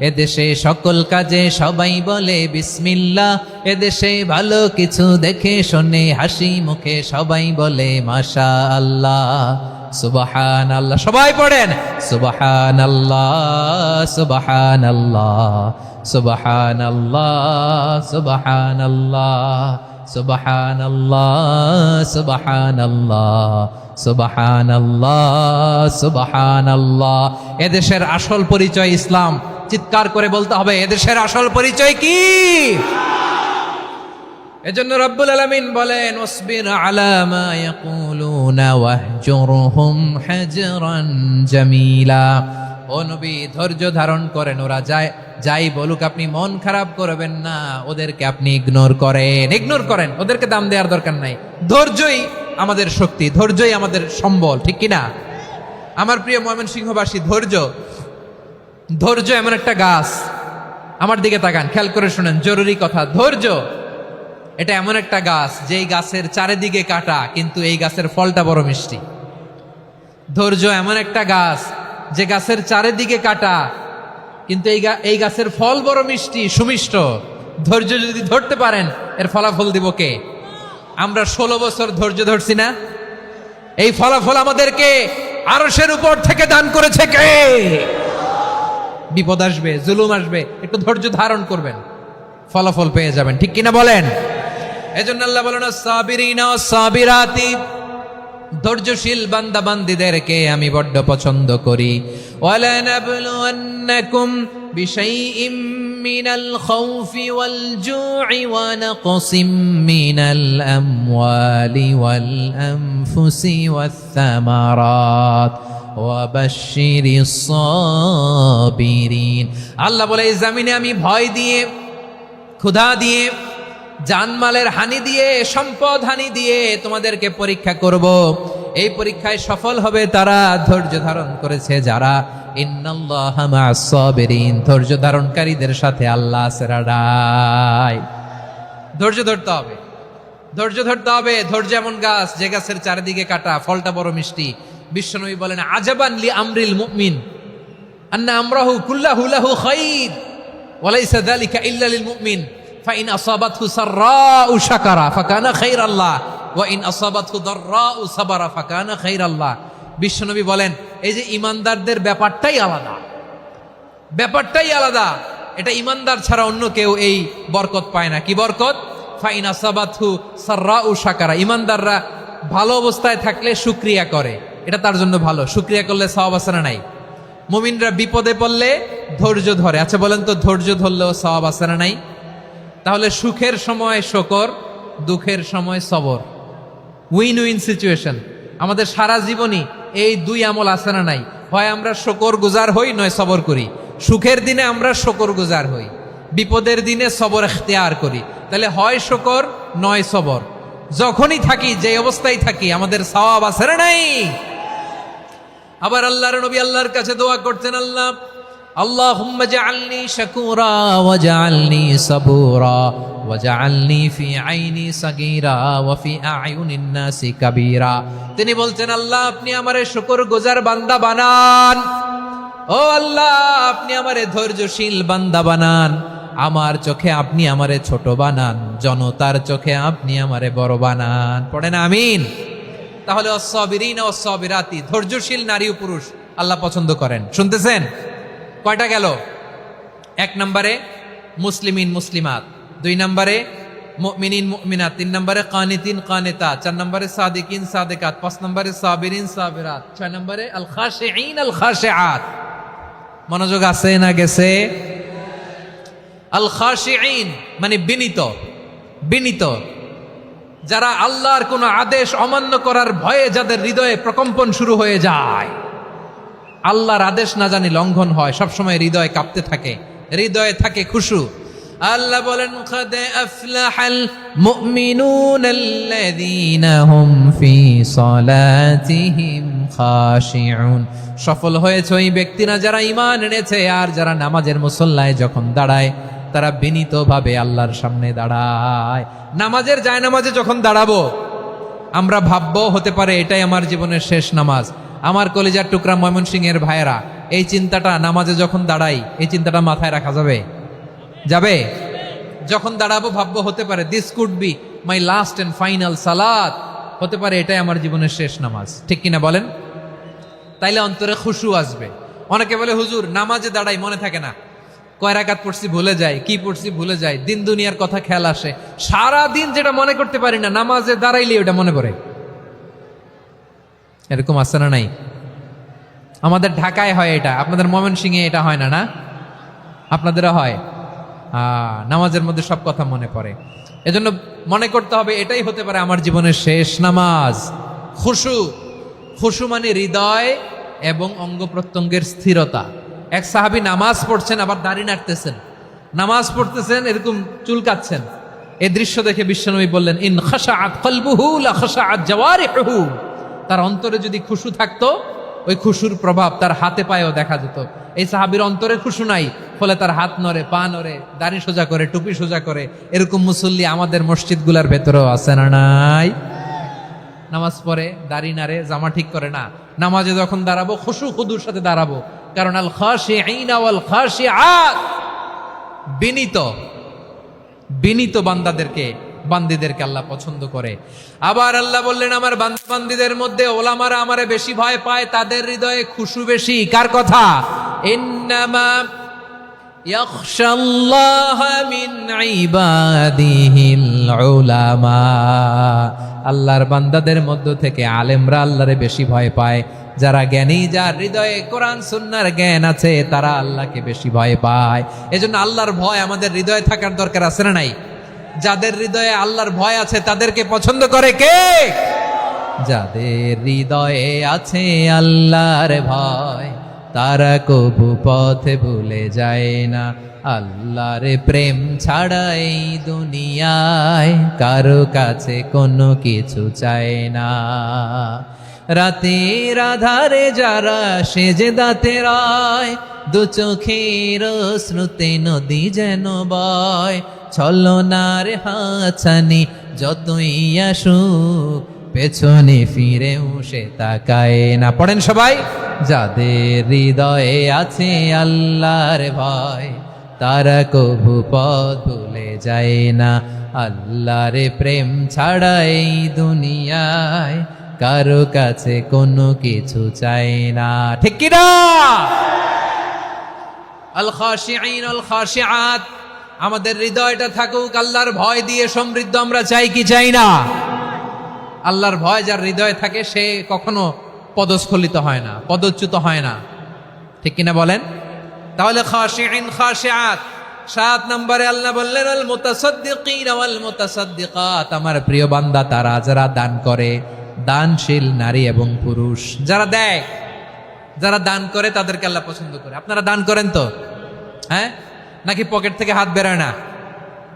Speaker 3: এদেশে সকল কাজে সবাই বলে বিসমিল্লাহ, এদেশে ভালো কিছু দেখে শুনে হাসি মুখে সবাই বলে মাশা আল্লাহ, সুবহানাল্লাহ। সবাই পড়েন সুবহানাল্লাহ, সুবহানাল্লাহ, সুবহানাল্লাহ, সুবহানাল্লাহ, সুবহানাল্লাহ, সুবহানাল্লাহ, সুবহানাল্লাহ, সুবহানাল্লাহ। এদেশের আসল পরিচয় ইসলাম। চিৎকার করে বলতে হবে, এদেশের আসল পরিচয় কি? এজন্য রব্বুল আলামিন বলেন, ওয়াসবির আলা মা ইয়াকুলুনা ওয়াহজুরহুম হাজরান জামিলা। ও নবী, ধৈর্য ধারণ করেন, ওরা যাই বলুক আপনি মন খারাপ করবেন না, ওদেরকে আপনি ইগনোর করেন, ওদেরকে দাম দেওয়ার দরকার নাই। ধৈর্যই আমাদের শক্তি, ধৈর্যই আমাদের সম্বল। ঠিক কিনা? আমার প্রিয় ময়মনসিংহবাসী, ধৈর্য এমন একটা গাছ। আমার দিকে তাকান, খেয়াল করে শুনেন, জরুরি কথা। ধৈর্য এটা এমন একটা গাছ যেই গাছের চারিদিকে কাটা, কিন্তু এই গাছের ফলটা বড় মিষ্টি। ধৈর্য এমন একটা গাছ যে গাছের চারিদিকে কাটা, কিন্তু এই গাছের ফল বড় মিষ্টি, সুমিষ্ট। ধৈর্য যদি ধরতে পারেন, এর ফলাফল দিব কে? আমরা 16 বছর ধৈর্য ধরছি না? এই ফলাফল আমাদেরকে আরশের উপর থেকে দান করেছে কে? বিপদ আসবে, জুলুম আসবে, একটু ধৈর্য ধারণ করবেন, ফলাফল পেয়ে যাবেন। ঠিক কিনা বলেন? এজন্য আল্লাহ বলেন, সাবিরিনা ওয়াস সাবিরাতি, ধৈর্যশীল বান্দা বান্দীদেরকে আমি বড্ড পছন্দ করি। ওয়ালা নাবলুওয়ান্নাকুম বিশাইইম মিনাল খাউফি ওয়াল জু'i ওয়া নাকসিম মিনাল আমওয়ালি ওয়াল আনফুসি ওয়াস সামারাত ওয়া বাশশিরিস সাবিরিন। আল্লাহ বলে, এই জমিনে আমি ভয় দিয়ে, ক্ষুধা দিয়ে, জানমালের হানি দিয়ে, সম্পদ হানি দিয়ে তোমাদেরকে পরীক্ষা করব। এই পরীক্ষায় সফল হবে তারা, ধৈর্য ধারণ করেছে যারা। ইন্নাল্লাহা মা'আস সাবিরিন, ধৈর্য ধারণকারীদের সাথে আল্লাহ আছে রাডাই। ধৈর্য ধরতে হবে, ধৈর্য ধরতে হবে। ধৈর্য এমন গাছ যে গাছের চারিদিকে কাটা, ফলটা বড় মিষ্টি। বিশ্বনবী বলেন, আজাবান লি আমরিল মুমিন আন্না আমরাহু কুল্লাহু লাহু খাইর ওয়া লাইসা যালিকা ইল্লা লিল মুমিন ফাইন আসাবাতহু সাররাউ শাকারা ফাকানা খাইরাল্লাহ ওয়া ইন আসাবাতহু দাররাউ সাবারা ফাকানা খাইরাল্লাহ। বিশ্বনবী বলেন, এই যে ইমানদারদের ব্যাপারটাই আলাদা, ব্যাপারটাই আলাদা। এটা ইমানদার ছাড়া অন্য কেউ এই বরকত পায় না। কি বরকত? ফাইন আসাবাতহু সাররাউ শাকারা, ইমানদাররা ভালো অবস্থায় থাকলে শুকরিয়া করে, এটা তার জন্য ভালো। শুকরিয়া করলে সওয়াব আছে না নাই? মুমিনরা বিপদে পড়লে ধৈর্য ধরে। আচ্ছা বলেন তো, ধৈর্য ধরলেও সওয়াব আছে না নাই? তাহলে সুখের সময় শুকর, দুঃখের সময় সবর, উইন উইন সিচুয়েশন। আমাদের সারা জীবনই এই দুই আমল আছে না নাই? হয় আমরা শুকর গুজার হই, নয় সবর করি। সুখের দিনে আমরা শুকর গুজার হই, বিপদের দিনে সবর ইখতিয়ার করি। তাহলে হয় শুকর নয় সবর। যখনই থাকি, যে অবস্থায় থাকি, আমাদের সওয়াব আছে না নাই? আবার আল্লাহর নবী আল্লাহর কাছে দোয়া করতেন, আল্লাহ আল্লাহুম্মা জাআলনি শাকুরা ওয়া জাআলনি সাবুরা ওয়া জাআলনি ফি আইনি সাগীরা ওয়া ফি আ'য়ুনিন নাসি কাবীরা। তিনি বলছেন, আল্লাহ আপনি আমারে শুকরগুজার বান্দা বানান। ও আল্লাহ, আপনি আমারে ধৈর্যশীল বান্দা বানান। আমার চোখে আপনি আমারে ছোট বানান, জনতার চোখে আপনি আমারে বড় বানান। পড়েন আমিন। তাহলে আস-সাবিরিনা ওয়াস-সাবিরাতি, ধৈর্যশীল নারী ও পুরুষ আল্লাহ পছন্দ করেন। শুনতেছেন? কয়টা গেল? 1 নম্বরে মুসলিমিন মুসলিমাত, 2 নম্বরে মুমিনিন মুমিনাত, 3 নম্বরে কানিতিন কানিতাত, 4 নম্বরে সাদিকিন সাদিকাত, 5 নম্বরে সাবিরিন সাবিরাত, 6 নম্বরে আল খাশিঈন আল খাশিআত। মনোযোগ আছে না গেছে? আল খাশিঈন মানে বিনীত, বিনীত, যারা আল্লাহর কোন আদেশ অমান্য করার ভয়ে যাদের হৃদয়ে প্রকম্পন শুরু হয়ে যায়, আল্লাহর আদেশ না জানি লঙ্ঘন হয়, সবসময় হৃদয় কাঁপতে থাকে, হৃদয়ে থাকে খুশু। আল্লাহ বলেন, কাদ আফলাহাল মুমিনুনাল্লাযীনা হুম ফি সালাতিহিম খাশিউন। সফল হয়েছে ওই ব্যক্তিরা যারা ঈমান এনেছে আর যারা নামাজের মুসল্লায় যখন দাঁড়ায় তারা বিনীতভাবে আল্লাহর সামনে দাঁড়ায়। নামাজের জায়নামাজে যখন দাঁড়াবো আমরা ভাববো, হতে পারে এটাই আমার জীবনের শেষ নামাজ। আমার কলিজার টুকরা ময়মনসিংহের ভাইয়েরা, এই চিন্তাটা নামাজে যখন দাঁড়াই, এই চিন্তাটা মাথায় রাখা যাবে? যাবে? যখন দাঁড়াবো ভাববো, হতে পারে this could be my last and final সালাত, হতে পারে এটাই আমার জীবনের শেষ নামাজ। ঠিক কিনা বলেন? তাইলে অন্তরে খুশু আসবে। অনেকে বলে, হুজুর নামাজে দাঁড়াই মনে থাকে না, কয় রাকাত পড়ছি ভুলে যায়, কি পড়ছি ভুলে যায়, দিন দুনিয়ার কথা খেয়াল আসে। সারা দিন যেটা মনে করতে পারি না, নামাজে দাঁড়াইলে ওটা মনে পড়ে। এরকম আছে না নাই? আমাদের ঢাকায় হয় এটা, আপনাদের ময়মনসিংহে এটা হয় না? না, আপনাদেরও হয়। নামাজের মধ্যে সব কথা মনে পড়ে। এজন্য মনে করতে হবে এটাই হতে পারে আমার জীবনের শেষ নামাজ। খুশু, খুশু মানে হৃদয় এবং অঙ্গ প্রত্যঙ্গের স্থিরতা। এক সাহাবী নামাজ পড়ছেন আবার দাড়ি নাড়তেছেন, নামাজ পড়তেছেন এরকম চুলকাচ্ছেন। এই দৃশ্য দেখে বিশ্বনবী বললেন, ইন খাশাআত কলবুহু লা খাশাআত জাওয়ারিহুহু। তার অন্তরে যদি খুশু থাকতো ওই খুশুর প্রভাব তার হাতে পায়েও দেখা যেত। এই সাহাবীর অন্তরে খুশু নাই, ফলে তার হাত নড়ে, পা নড়ে, দাড়ি সোজা করে, টুপি সোজা করে। এরকম মুসল্লি আমাদের মসজিদগুলোর ভেতরেও আছে না নাই? নামাজ পড়ে, দাড়ি নাড়ে, জামা ঠিক করে না, নামাজে যখন দাঁড়াবো খুশু খুদুর সাথে দাঁড়াবো। কারণ আল খাশিঈনা ওয়াল খাশিআত, বিনীত বান্দিদেরকে আল্লাহ পছন্দ করে। আবার আল্লাহ বললেন, আমার বান্দিদের মধ্যে ওলামারা আমারে বেশি ভয় পায়, তাদের হৃদয়ে খুশু বেশি। কার কথা? ইন্নামা ইয়াখশাল্লাহা মিন ইবাদিহিল উলামা। আল্লাহর বান্দাদের মধ্য থেকে আলেমরা আল্লাহরে বেশি ভয় পায়। যারা জ্ঞানী, যার হৃদয়ে কোরআন সুন্নাহর জ্ঞান আছে, তারা আল্লাহকে বেশি ভয় পায়। এজন্য আল্লাহর ভয় আমাদের হৃদয়ে থাকার দরকার আছে না নাই? যাদের হৃদয়ে আল্লাহর ভয় আছে তাদেরকে পছন্দ করে কে? যাদের হৃদয়ে আছে আল্লাহর ভয়, তারা কবু পথে ভুলে যায় না। আল্লাহর প্রেম ছাড়া এই দুনিয়ায় কারো কাছে কোনো কিছু চায় না। রাতের আধারে যারা সেজদাতে রয়, দু চোখের শ্রুতে নদী যেন বয়। ছলনার হাছানি যতই আসুক, পেছনে ফিরেও সে তাকায় না। পড়েন সবাই। যাদের হৃদয়ে আছে আল্লাহর ভয়, তারা কবু পথ ভুলে যায় না। আল্লাহর প্রেম ছাড়া এই দুনিয়ায় কারো কাছে কোনো কিছু চাই না। ঠিক কি না? আল খাশিঈন আল খাশিআত, আমাদের হৃদয়টা থাকুক আল্লাহর ভয় দিয়ে সমৃদ্ধ। আমরা চাই কি চাই না? আল্লাহর ভয় যার হৃদয়ে থাকে সে কখনো পদস্খলিত হয় না, পদচ্যুত হয় না। ঠিক কিনা বলেন? তাহলে খাশিঈন খাশিআত। 7 নম্বরে আল্লাহ বললেন আল মুতাসাদ্দিকিন ওয়াল মুতাসাদ্দিকাত, আমার প্রিয় বান্দা তারা যারা দান করে, দানশীল নারী এবং পুরুষ যারা দেয়, যারা দান করে তাদেরকে আল্লাহ পছন্দ করে। আপনারা দান করেন তো? হ্যাঁ, নাকি পকেট থেকে হাত বেরোয় না?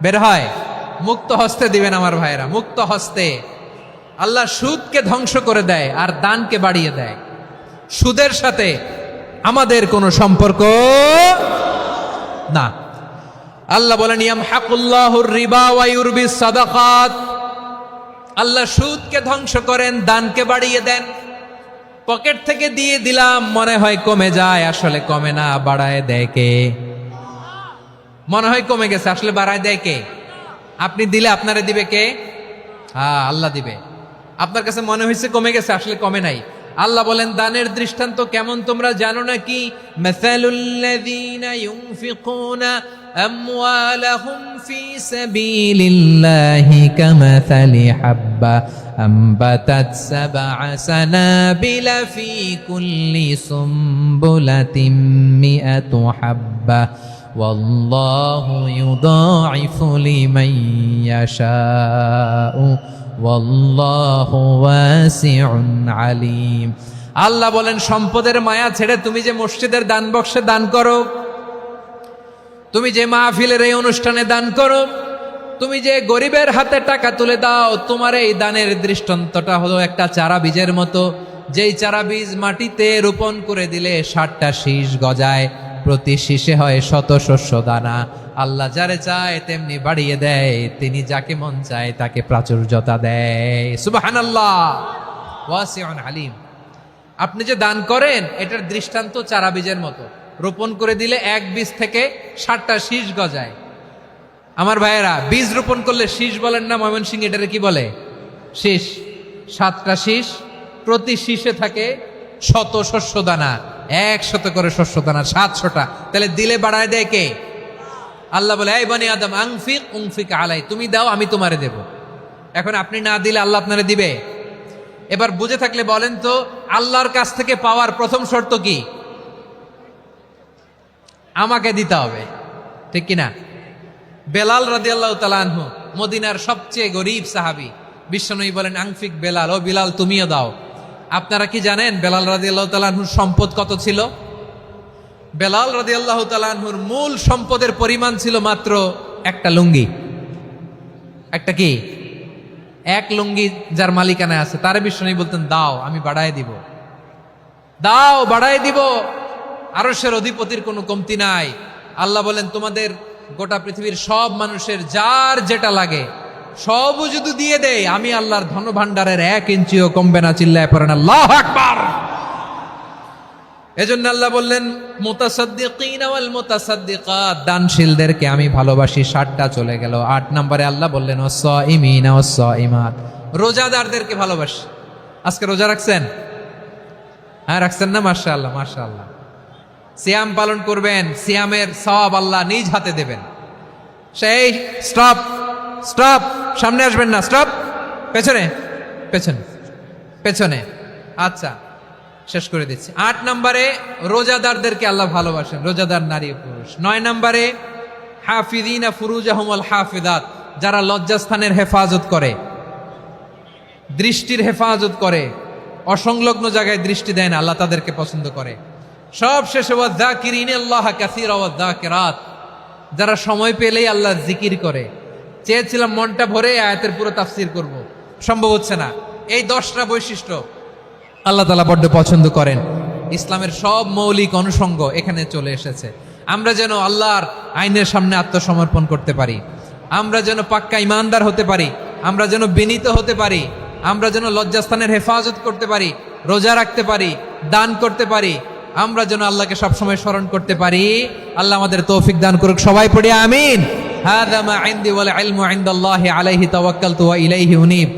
Speaker 3: বের হয়। মুক্ত হস্তে দিবেন আমার ভাইরা, মুক্ত হস্তে। আল্লাহ সুদকে ধ্বংস করে দেয় আর দানকে বাড়িয়ে দেয়। সুদের সাথে আমাদের কোনো সম্পর্ক না। আল্লাহ বলেন ইয়ামহাকুল্লাহুর রিবা ওয়া ইউরবিস সাদাকাত, আল্লাহ সুদকে ধ্বংস করেন, দানকে বাড়িয়ে দেন। পকেট থেকে দিয়ে দিলাম, মনে হয় কমে যায়, আসলে কমে না, বাড়ায় দেয় কে? মনে হয় কমে গেছে, আসলে বাড়ায় দেয় কে? আপনি দিলে আপনারে দিবে কে? হ্যাঁ, আল্লাহ দিবে। আপনার কাছে মনে হয়েছে কমে গেছে, আসলে কমে নাই। আল্লাহ বলেন দানের দৃষ্টান্ত কেমন তোমরা জানো নাকি? মাসালুল্লাযীনা ইউনফিকুনা আমওয়ালাহুম ফি সাবিলিল্লাহি কামাসালি হাব্বা আম্বাতাত সাবআ সানাবিলা ফি কুল্লি সুমবুলাতিন মিআতু হাব্বা ওয়াল্লাহু ইউদাঈফু লিমান ইয়াশাউ ওয়াল্লাহু ওয়াসিউন আলীম। আল্লাহ বলেন সম্পদের মায়া ছেড়ে তুমি যে মসজিদের দান বক্সে দান করো, তুমি যে মাহফিলের এই অনুষ্ঠানে দান করো, তুমি যে গরিবের হাতে টাকা তুলে দাও, তোমার এই দানের দৃষ্টান্তটা হলো একটা চারা বীজের মতো। যেই চারা বীজ মাটিতে রোপণ করে দিলে 60টা শীষ গজায়, প্রতি শীষে হয় শত শস্য দানা। আল্লাহ যারে চায় তেমনি বাড়িয়ে দেয়, তিনি যাকে মন চায় তাকে প্রাচুর্যতা দেয়। সুবহানাল্লাহ, ওয়াসিউন আলীম। আপনি যে দান করেন এটার দৃষ্টান্ত চারা বীজের মতো, রোপণ করে দিলে এক বীজ থেকে 60টা শীষ গজায়। আমার ভাইয়েরা, বীজ রোপণ করলে শীষ বলেন না ময়মনসিংহ, এটারে কি বলে? শীষ। 7টা শীষ, প্রতি শীষে থাকে শত শস্য দানা, 100 করে শস্য দানা, 700টা। তাহলে দিলে বাড়ায় দেয় কে? আল্লাহ বলে এই বনি আদম আনফিক উনফিক আলাই, তুমি দাও আমি তোমারে দেব। এখন আপনি না দিলে আল্লাহ আপনারে দিবে? এবার বুঝে থাকলে বলেন তো, আল্লাহর কাছ থেকে পাওয়ার প্রথম শর্ত কি? আমাকে দিতে হবে, ঠিক কিনা? বেলাল রাদিয়াল্লাহু তাআলা আনহু, মদিনার সবচেয়ে গরীব সাহাবী, বিশ্বনবী বলেন আনফিক বেলাল, ও বিলাল তুমিও দাও। আপনারা কি জানেন বেলাল রাদিয়াল্লাহু তাআলা আনহুর সম্পদ কত ছিল? বেলাল রাদিয়াল্লাহু তাআলা আনহুর মূল সম্পদের পরিমাণ ছিল মাত্র একটা লুঙ্গি। একটা কি? এক লুঙ্গি যার মালিকানায় আছে, তারে বিশ্বনবী বলতেন দাও আমি বাড়ায় দিব। দাও, বাড়াই দিব। আরশের অধিপতির কোনো কমতি নাই। আল্লাহ বলেন, তোমাদের গোটা পৃথিবীর সব মানুষের যার যেটা লাগে সবও যদি দিয়ে দেয়, আমি আল্লাহর ধনভাণ্ডারের 1 ইঞ্চিও কমবে না। চিল্লায় পড়েন আল্লাহু আকবার। এজন্য আল্লাহ বললেন, মুতাসাদ্দিকিনা ওয়াল মুতাসাদ্দিকাত, দানশীলদেরকে আমি ভালোবাসি। 7টা চলে গেল। 8 নম্বরে আল্লাহ বললেন, ওয়াস-সাইমিনা ওয়াস-সাইমাত, রোজাদারদেরকে ভালোবাসি। আজকে রোজা রাখছেন? হ্যাঁ, রাখছেন না? মাশাআল্লাহ, মাশাআল্লাহ। সিয়াম পালন করবেন, সিয়ামের সওয়াব আল্লাহ নিজ হাতে দেবেন। সেই স্টপ স্টপ, সামনে আসবেন না, স্টপ, পেছনে পেছনে পেছনে। আচ্ছা, শেষ করে দিচ্ছি। 8 নম্বরে রোজাদারদেরকে আল্লাহ ভালোবাসেন, রোজাদার নারী ও পুরুষ। 9 নম্বরে হাফিযিনা ফুরুজাহুম ওয়াল হাফিযাত, যারা লজ্জাস্থানের হেফাজত করে, দৃষ্টির হেফাজত করে, অসংলগ্ন জায়গায় দৃষ্টি দেয় না, আল্লাহ তাদেরকে পছন্দ করে। সব শেষে ওয়াযাকিরিনাল্লাহ কাসীরা ওয়াযাকিরাত, যারা সময় পেলেই আল্লাহর জিকির করে। চেয়েছিলাম মনটা ভরে আয়াতের পুরো তাফসীর করব, সম্ভব হচ্ছে না। এই 10টা বৈশিষ্ট্য আল্লাহ তাআলা বড্ড পছন্দ করেন। ইসলামের সব মৌলিক অনুষঙ্গ এখানে চলে এসেছে। আমরা যেন আল্লাহর আইনের সামনে আত্মসমর্পণ করতে পারি, আমরা যেন পাক্কা ইমানদার হতে পারি, আমরা যেন বিনীত হতে পারি, আমরা যেন লজ্জাস্থানের হেফাজত করতে পারি, রোজা রাখতে পারি, দান করতে পারি, আমরা যেন আল্লাহকে সবসময় স্মরণ করতে পারি। আল্লাহ আমাদের তৌফিক দান করুক। সবাই পড়ি আমিন। হাযা মা ইনদি ওয়াল ইলমু ইনদাল্লাহি আলাইহি তাওয়াক্কালতু ওয়া ইলাইহি উনীব।